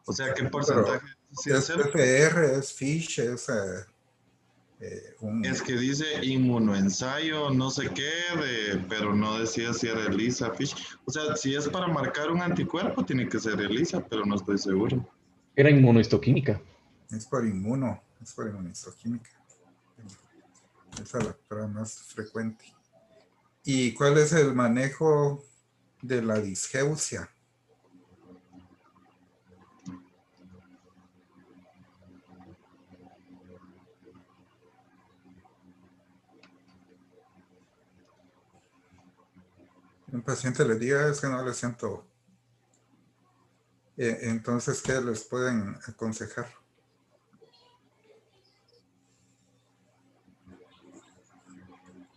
o sea, qué porcentaje Pero de 100 es células. PCR, es FISH, es Es que dice inmunoensayo, no sé qué, pero no decía si era ELISA, FISH. O sea, si es para marcar un anticuerpo, tiene que ser ELISA, pero no estoy seguro. Era inmunohistoquímica. es por inmunohistoquímica. Esa es la prueba más frecuente. ¿Y cuál es el manejo de la disgeusia? Un paciente le diga es que no le siento. Entonces, ¿qué les pueden aconsejar?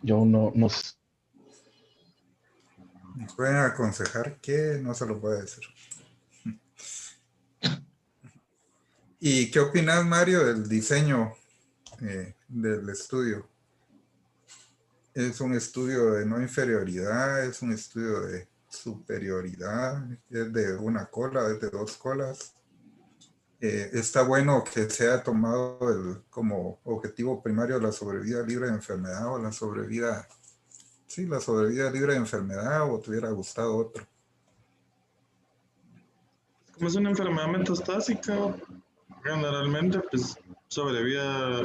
Yo no sé. ¿Les pueden aconsejar qué? No se lo puede decir. ¿Y qué opinas, Mario, del diseño del estudio? ¿Es un estudio de no inferioridad? ¿Es un estudio de superioridad? ¿Es de una cola? ¿Es de 2 colas? Está bueno que se haya tomado como objetivo primario la sobrevida libre de enfermedad o la sobrevida libre de enfermedad, o te hubiera gustado otro. Como es una enfermedad metastásica, generalmente, pues, sobrevida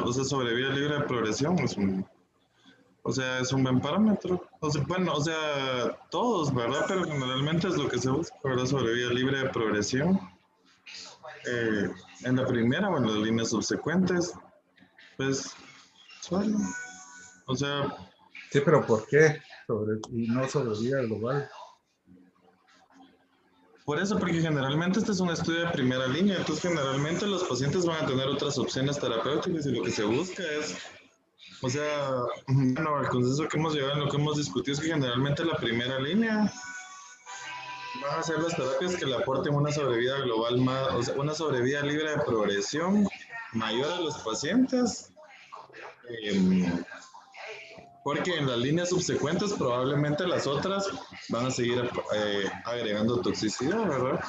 libre de progresión es un buen parámetro. Todos, ¿verdad? Pero generalmente es lo que se busca, ¿verdad? Sobrevida libre de progresión. En la primera o en las líneas subsecuentes, pues, suelo. O sea, Sí, pero ¿por qué? Y no sobrevida global. por eso, porque generalmente este es un estudio de primera línea, entonces generalmente los pacientes van a tener otras opciones terapéuticas y lo que se busca es, bueno, el consenso que hemos llegado en lo que hemos discutido es que generalmente la primera línea van a ser las terapias que le aporten una sobrevida global más, o sea, una sobrevida libre de progresión mayor a los pacientes. Porque en las líneas subsecuentes probablemente las otras van a seguir agregando toxicidad, ¿verdad?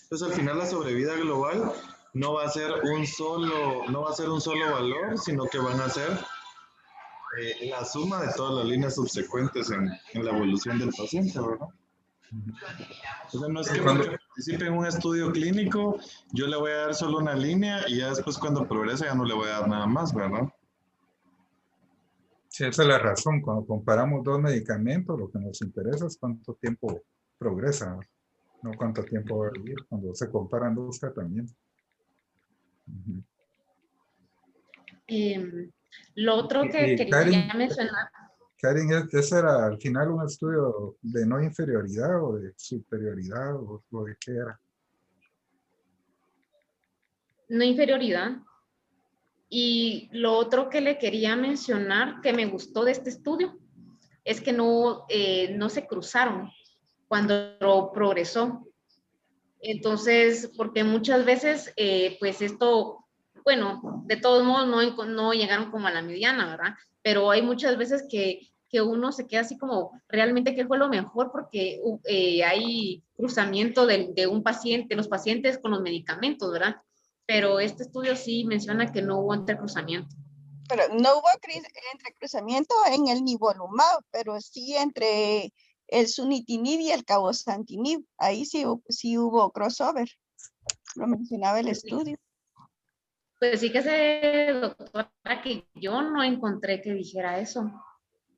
Entonces al final la sobrevida global no va a ser un solo valor, sino que van a ser la suma de todas las líneas subsecuentes en la evolución del paciente, ¿verdad? Entonces no es que porque participe en un estudio clínico, yo le voy a dar solo una línea y ya después cuando progrese ya no le voy a dar nada más, ¿verdad? Sí, esa es la razón. Cuando comparamos 2 medicamentos, lo que nos interesa es cuánto tiempo progresa, no cuánto tiempo va a vivir. Cuando se comparan 2 tratamientos. Lo otro que quería mencionar. Karin, ¿ese era al final un estudio de no inferioridad o de superioridad o de qué era? No inferioridad. Y lo otro que le quería mencionar que me gustó de este estudio es que no se cruzaron cuando progresó. Entonces, porque muchas veces, pues esto, bueno, de todos modos no llegaron como a la mediana, ¿verdad? Pero hay muchas veces que que uno se queda así como, realmente qué fue lo mejor, porque hay cruzamiento de un paciente, los pacientes con los medicamentos, ¿verdad? Pero este estudio sí menciona que no hubo entrecruzamiento. Pero no hubo entrecruzamiento en el nivolumab, pero sí entre el sunitinib y el cabozantinib. Ahí sí hubo crossover. Lo mencionaba el estudio. Pues sí que sé, doctora, que yo no encontré que dijera eso.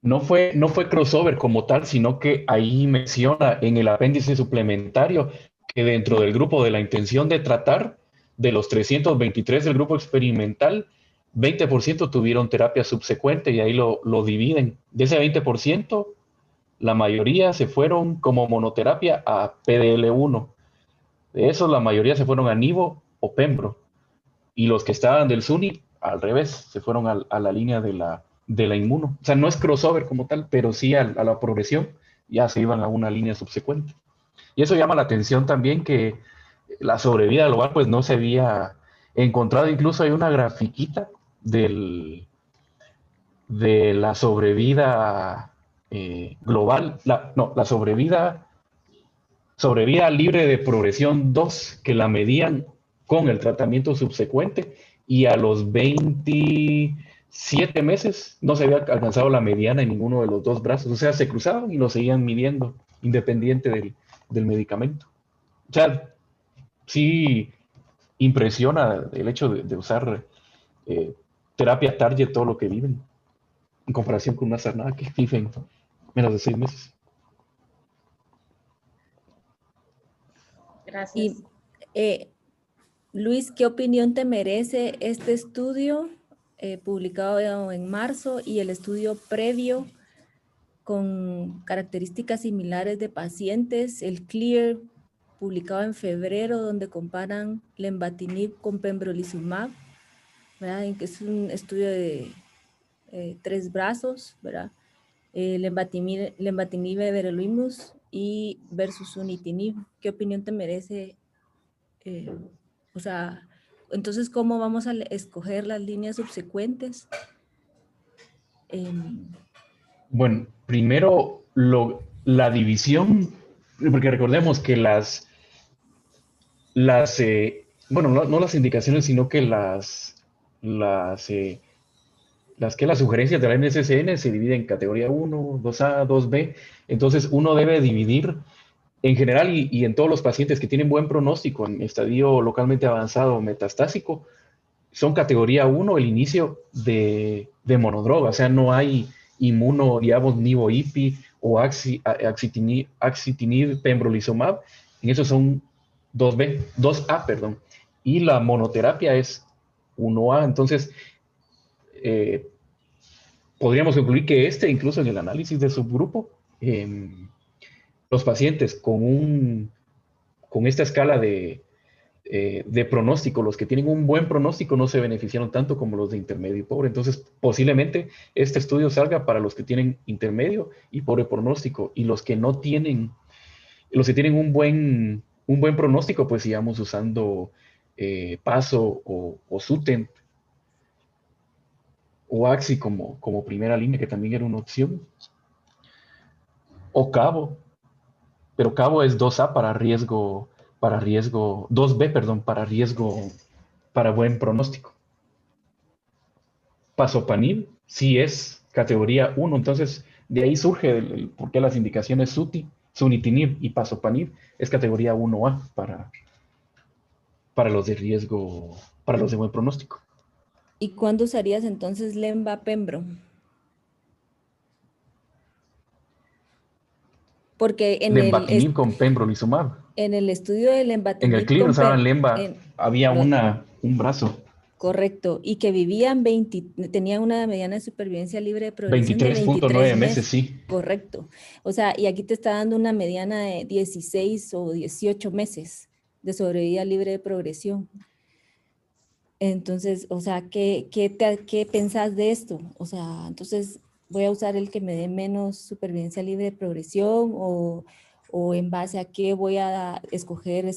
No fue crossover como tal, sino que ahí menciona en el apéndice suplementario que dentro del grupo de la intención de tratar, de los 323 del grupo experimental, 20% tuvieron terapia subsecuente y ahí lo dividen. De ese 20%, la mayoría se fueron como monoterapia a PDL1. De esos, la mayoría se fueron a Nivo o Pembro. Y los que estaban del SUNY, al revés, se fueron a la línea de la inmuno. O sea, no es crossover como tal, pero sí a la progresión ya se iban a una línea subsecuente. Y eso llama la atención también que la sobrevida global pues no se había encontrado. Incluso hay una grafiquita de la sobrevida global, la sobrevida libre de progresión 2, que la medían con el tratamiento subsecuente y a los 27 meses no se había alcanzado la mediana en ninguno de los dos brazos. O sea, se cruzaban y lo seguían midiendo independiente del medicamento. O sea, sí impresiona el hecho de usar terapia target todo lo que viven en comparación con una sarnada que viven menos de 6 meses. Gracias. Y Luis, ¿qué opinión te merece este estudio publicado en marzo y el estudio previo con características similares de pacientes, el CLEAR publicado en febrero, donde comparan lenvatinib con pembrolizumab, ¿verdad? En que es un estudio de 3 brazos, ¿verdad? Lenvatinib, everolimus y versus sunitinib. ¿Qué opinión te merece? O sea, entonces, ¿cómo vamos a escoger las líneas subsecuentes? Bueno, primero la división, porque recordemos que bueno, no las indicaciones, sino que las sugerencias de la NCCN se dividen en categoría 1, 2A, 2B. Entonces, uno debe dividir en general y en todos los pacientes que tienen buen pronóstico en estadio localmente avanzado o metastásico, son categoría 1 el inicio de monodroga. O sea, no hay inmuno, digamos, nivo ipi o axitinib, pembrolizumab. En esos son 2A, perdón. Y la monoterapia es 1A. Entonces, podríamos concluir que incluso en el análisis de subgrupo, los pacientes con esta escala de pronóstico, los que tienen un buen pronóstico no se beneficiaron tanto como los de intermedio y pobre. Entonces, posiblemente este estudio salga para los que tienen intermedio y pobre pronóstico, y los que no tienen, los que tienen un buen pronóstico, pues sigamos usando PASO o SUTENT o AXI como primera línea, que también era una opción. O Cabo, pero Cabo es 2A para riesgo, 2B, perdón, para buen pronóstico. Pasopanib sí es categoría 1, entonces de ahí surge por qué las indicaciones sunitinib y pasopanib es categoría 1A para los de riesgo, para los de buen pronóstico. ¿Y cuándo usarías entonces lenva-pembro? Porque lenvatinib con pembrolizumab. En el estudio de lenvatinib en el CLEAR usaban lenva, había un brazo. Correcto, y que vivían tenían una mediana de supervivencia libre de progresión de 23.9 meses, sí. Correcto. O sea, y aquí te está dando una mediana de 16 o 18 meses de sobrevida libre de progresión. Entonces, o sea, ¿qué pensás de esto? O sea, entonces, ¿voy a usar el que me dé menos supervivencia libre de progresión o en base a qué voy a escoger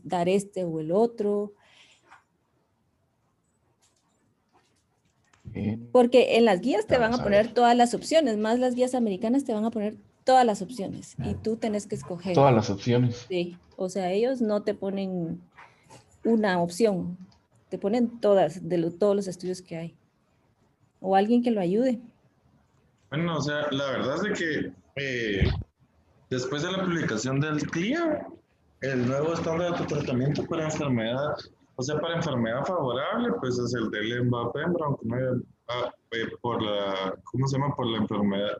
dar este o el otro? Porque en las guías te van Vamos a a poner ver. todas las opciones, más las guías americanas te van a poner todas las opciones y tú tenés que escoger. Todas las opciones. Sí, o sea, ellos no te ponen una opción, te ponen todas, todos los estudios que hay. O alguien que lo ayude. Bueno, o sea, la verdad es de que después de la publicación del CLEAR, el nuevo estándar de tratamiento para enfermedad, o sea, para enfermedad favorable, pues es el del Lenva-Pembro, por la, ¿cómo se llama? Por la enfermedad,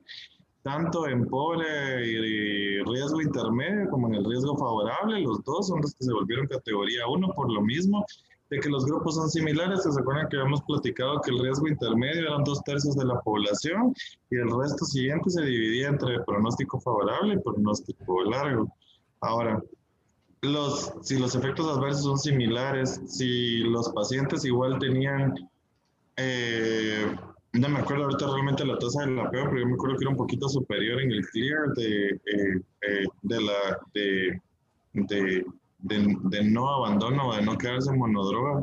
tanto en pobre y riesgo intermedio como en el riesgo favorable, los dos son los que se volvieron categoría 1 por lo mismo, de que los grupos son similares. ¿Se acuerdan que habíamos platicado que el riesgo intermedio eran 2/3 de la población y el resto siguiente se dividía entre pronóstico favorable y pronóstico largo? Ahora, si los efectos adversos son similares, si los pacientes igual tenían, no me acuerdo ahorita realmente la tasa del apego, pero yo me acuerdo que era un poquito superior en el CLEAR de no abandono, de no quedarse en monodroga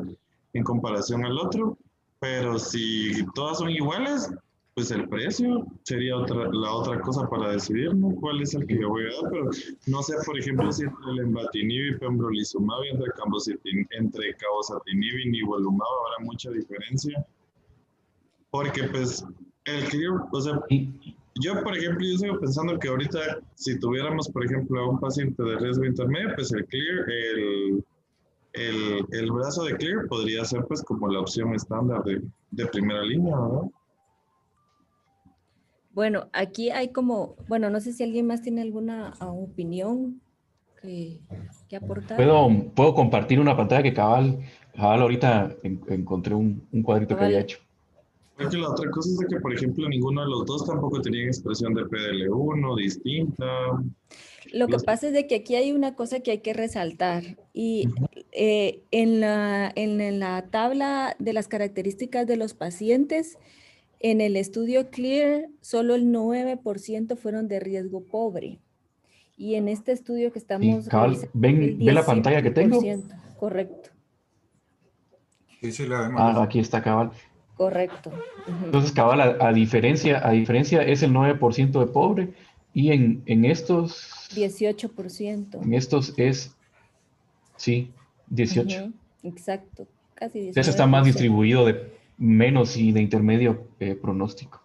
en comparación al otro. Pero si todas son iguales, pues el precio sería la otra cosa para decidir, ¿no? ¿Cuál es el que yo voy a dar? Pero no sé, por ejemplo, si entre el Lenvatinib y Pembrolizumab y entre Cabozantinib y Nivolumab habrá mucha diferencia. Porque pues el CLEAR, o sea, yo, por ejemplo, yo sigo pensando que ahorita, si tuviéramos, por ejemplo, a un paciente de riesgo intermedio, pues el CLEAR, el brazo de CLEAR podría ser pues como la opción estándar de primera línea, ¿no? Bueno, aquí hay como, bueno, no sé si alguien más tiene alguna opinión que aportar. Puedo compartir una pantalla que cabal ahorita encontré un cuadrito que había hecho. Creo que la otra cosa es de que, por ejemplo, ninguno de los dos tampoco tenían expresión de PDL1 distinta. Lo que pasa es de que aquí hay una cosa que hay que resaltar y en la tabla de las características de los pacientes, en el estudio CLEAR, solo el 9% fueron de riesgo pobre. Y en este estudio que estamos revisando, ¿ve la pantalla que tengo? Correcto. Sí, sí, la vemos. Aquí está cabal. Correcto. Entonces, cabal, a diferencia es el 9% de pobre y en estos... 18%. En estos es, sí, 18. Exacto, casi 19%. Entonces está más distribuido de menos y de intermedio pronóstico.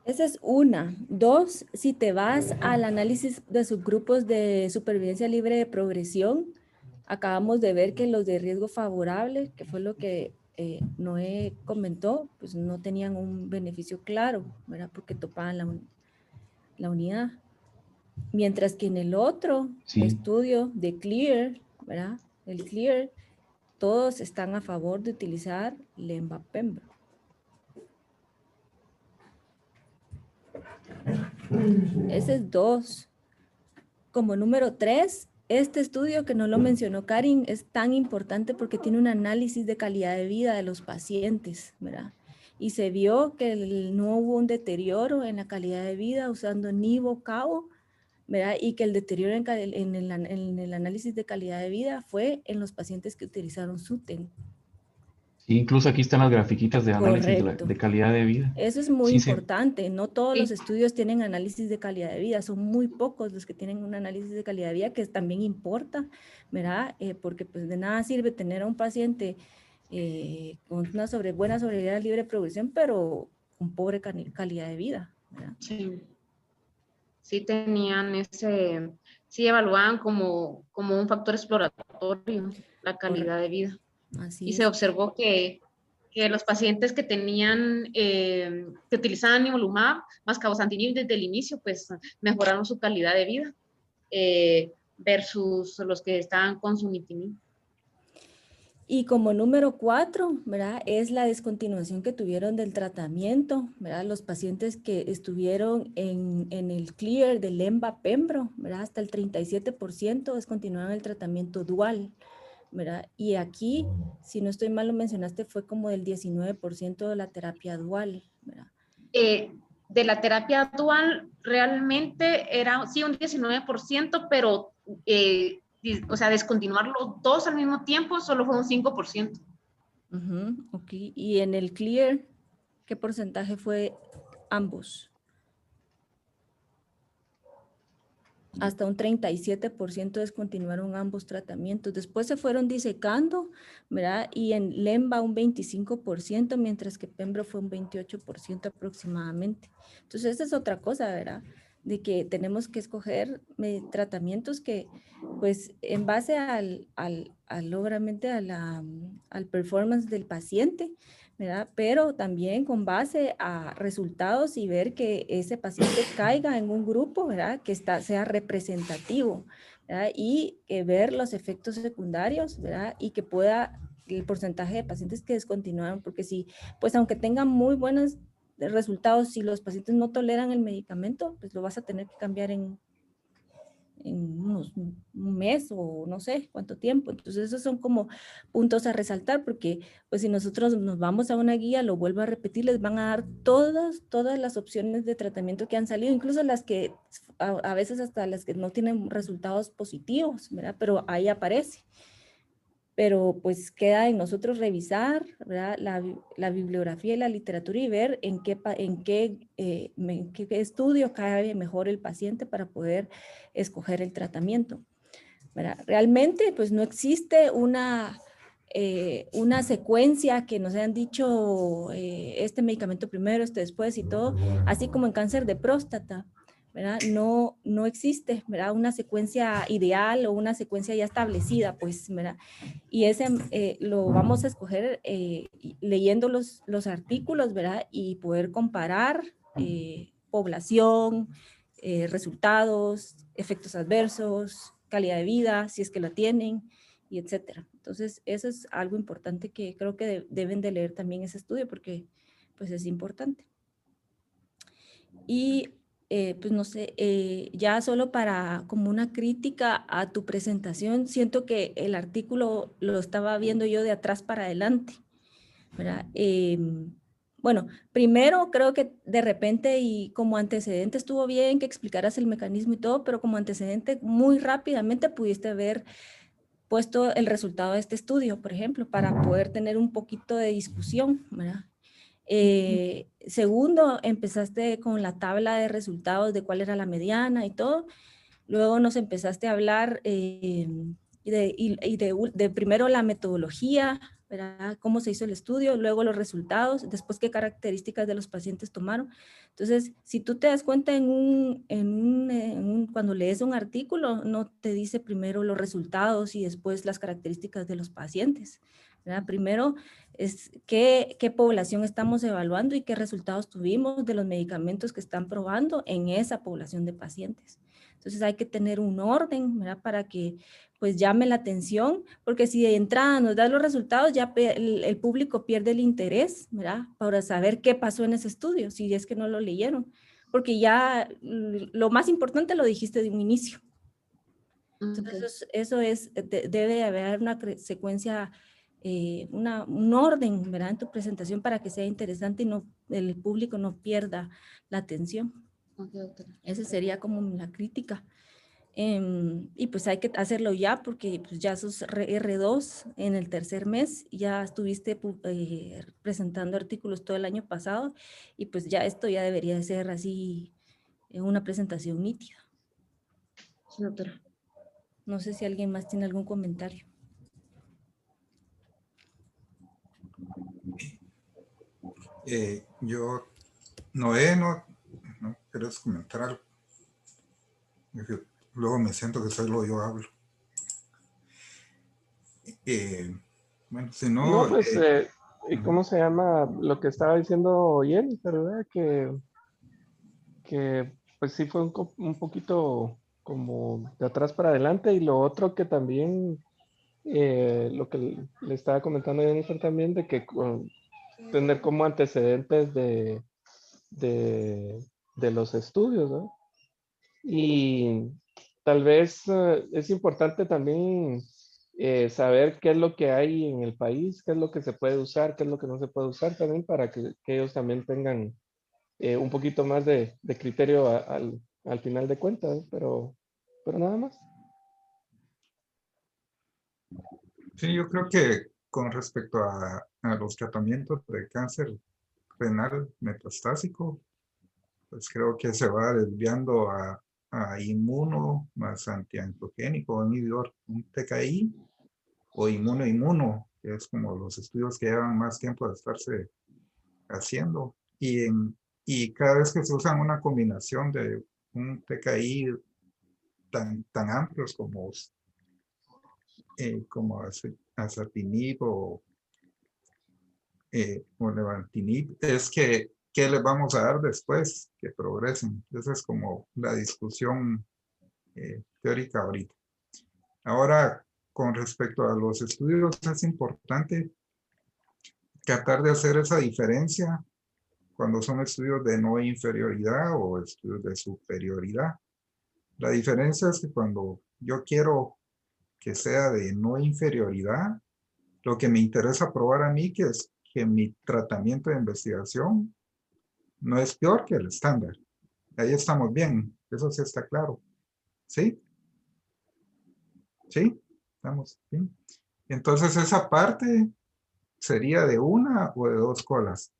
Esa es una. Dos, si te vas al análisis de subgrupos de supervivencia libre de progresión, acabamos de ver que los de riesgo favorable, que fue lo que Noé comentó, pues no tenían un beneficio claro, ¿verdad? Porque topaban la unidad. Mientras que en el otro estudio de CLEAR, ¿verdad? El CLEAR, todos están a favor de utilizar Lenva-Pembro. Ese es 2. Como número 3, este estudio que no lo mencionó Karin es tan importante porque tiene un análisis de calidad de vida de los pacientes, ¿verdad? Y se vio que no hubo un deterioro en la calidad de vida usando Nivo-Cabo, ¿verdad? Y que el deterioro en el análisis de calidad de vida fue en los pacientes que utilizaron SUTEN. Incluso aquí están las grafiquitas de análisis de calidad de vida. Eso es muy importante. No todos los estudios tienen análisis de calidad de vida. Son muy pocos los que tienen un análisis de calidad de vida, que también importa, ¿verdad? Porque pues de nada sirve tener a un paciente con una buena sobrevida libre de progresión, pero con pobre calidad de vida, ¿verdad? Sí. Sí tenían sí evaluaban como un factor exploratorio la calidad de vida. Así y se observó que los pacientes que tenían, que utilizaban Nivolumab más Cabozantinib desde el inicio, pues mejoraron su calidad de vida versus los que estaban con Sunitinib. Y como número 4, ¿verdad? Es la descontinuación que tuvieron del tratamiento, ¿verdad? Los pacientes que estuvieron en el CLEAR de Lenva-Pembro, ¿verdad? Hasta el 37% descontinuaron el tratamiento dual, ¿verdad? Y aquí, si no estoy mal, lo mencionaste, fue como del 19% de la terapia dual, ¿verdad? De la terapia dual realmente era, sí, un 19%, pero, o sea, descontinuar los dos al mismo tiempo solo fue un 5%. Ok, y en el CLEAR. ¿Qué porcentaje fue ambos? Hasta un 37% descontinuaron ambos tratamientos. Después se fueron disecando, ¿verdad? Y en Lemba un 25%, mientras que Pembro fue un 28% aproximadamente. Entonces, esa es otra cosa, ¿verdad? De que tenemos que escoger tratamientos que, pues, en base obviamente al performance del paciente, ¿verdad? Pero también con base a resultados y ver que ese paciente caiga en un grupo, ¿verdad? Que sea representativo, ¿verdad? Y ver los efectos secundarios, ¿verdad? Y que pueda el porcentaje de pacientes que descontinuaron, porque si, pues aunque tengan muy buenos resultados, si los pacientes no toleran el medicamento, pues lo vas a tener que cambiar en un mes o no sé cuánto tiempo. Entonces esos son como puntos a resaltar, porque pues si nosotros nos vamos a una guía, lo vuelvo a repetir, les van a dar todas las opciones de tratamiento que han salido, incluso las que a veces hasta las que no tienen resultados positivos, ¿verdad? Pero ahí aparece. Pero pues queda en nosotros revisar, ¿verdad? La bibliografía y la literatura y ver en qué estudio cae mejor el paciente para poder escoger el tratamiento, ¿verdad? Realmente pues no existe una secuencia que nos hayan dicho este medicamento primero, este después y todo, así como en cáncer de próstata, ¿verdad? No existe, ¿verdad? Una secuencia ideal o una secuencia ya establecida, pues, ¿verdad? Y ese lo vamos a escoger leyendo los artículos, ¿verdad? Y poder comparar población, resultados, efectos adversos, calidad de vida, si es que la tienen, y etcétera. Entonces, eso es algo importante que creo que deben de leer también ese estudio porque pues es importante. Y pues no sé, ya solo para como una crítica a tu presentación, siento que el artículo lo estaba viendo yo de atrás para adelante, ¿verdad? Bueno, primero creo que de repente y como antecedente estuvo bien que explicaras el mecanismo y todo, pero como antecedente muy rápidamente pudiste haber puesto el resultado de este estudio, por ejemplo, para poder tener un poquito de discusión, ¿verdad? Segundo, empezaste con la tabla de resultados de cuál era la mediana y todo. Luego nos empezaste a hablar de primero la metodología, ¿verdad? Cómo se hizo el estudio, luego los resultados, después qué características de los pacientes tomaron. Entonces, si tú te das cuenta cuando lees un artículo, no te dice primero los resultados y después las características de los pacientes, ¿verdad? Primero es qué población estamos evaluando y qué resultados tuvimos de los medicamentos que están probando en esa población de pacientes. Entonces hay que tener un orden, ¿verdad? Para que pues llame la atención, porque si de entrada nos da los resultados, ya el público pierde el interés, ¿verdad? Para saber qué pasó en ese estudio, si es que no lo leyeron, porque ya lo más importante lo dijiste de un inicio. Entonces eso es, debe haber una secuencia, un orden, ¿verdad? En tu presentación para que sea interesante y no, el público no pierda la atención. Esa sería como la crítica. Y pues hay que hacerlo ya porque pues ya sos R2 en el tercer mes, ya estuviste presentando artículos todo el año pasado y pues ya esto ya debería de ser así una presentación nítida. Sí, doctora. No sé si alguien más tiene algún comentario. Yo, no quieres comentar algo. Luego me siento que solo yo hablo. Bueno, si no... No, pues, ¿cómo se llama lo que estaba diciendo Jenny, verdad? Que pues sí fue un poquito como de atrás para adelante, y lo otro que también, lo que le estaba comentando a Jennifer también, de que tener como antecedentes de los estudios, ¿no? Y tal vez es importante también saber qué es lo que hay en el país, qué es lo que se puede usar, qué es lo que no se puede usar también, para que ellos también tengan un poquito más de criterio al final de cuentas, pero nada más. Sí, yo creo que con respecto a los tratamientos de cáncer renal metastásico, pues creo que se va desviando a inmuno más antiangiogénico, inhibidor, un TKI, o inmuno, que es como los estudios que llevan más tiempo de estarse haciendo. Y cada vez que se usan una combinación de un TKI tan amplios como azatinib o levantinib, es que ¿qué les vamos a dar después que progresen? Esa es como la discusión teórica ahorita. Ahora, con respecto a los estudios, es importante tratar de hacer esa diferencia cuando son estudios de no inferioridad o estudios de superioridad. La diferencia es que cuando yo quiero que sea de no inferioridad, lo que me interesa probar a mí es que mi tratamiento de investigación no es peor que el estándar. Ahí estamos bien, eso sí está claro. ¿Sí? ¿Sí? ¿Estamos bien? Entonces esa parte sería de una o de dos colas.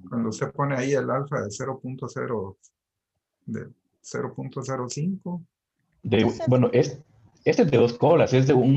Cuando usted pone ahí el alfa de 0.0, de 0.05. Bueno, este es de dos colas, es de un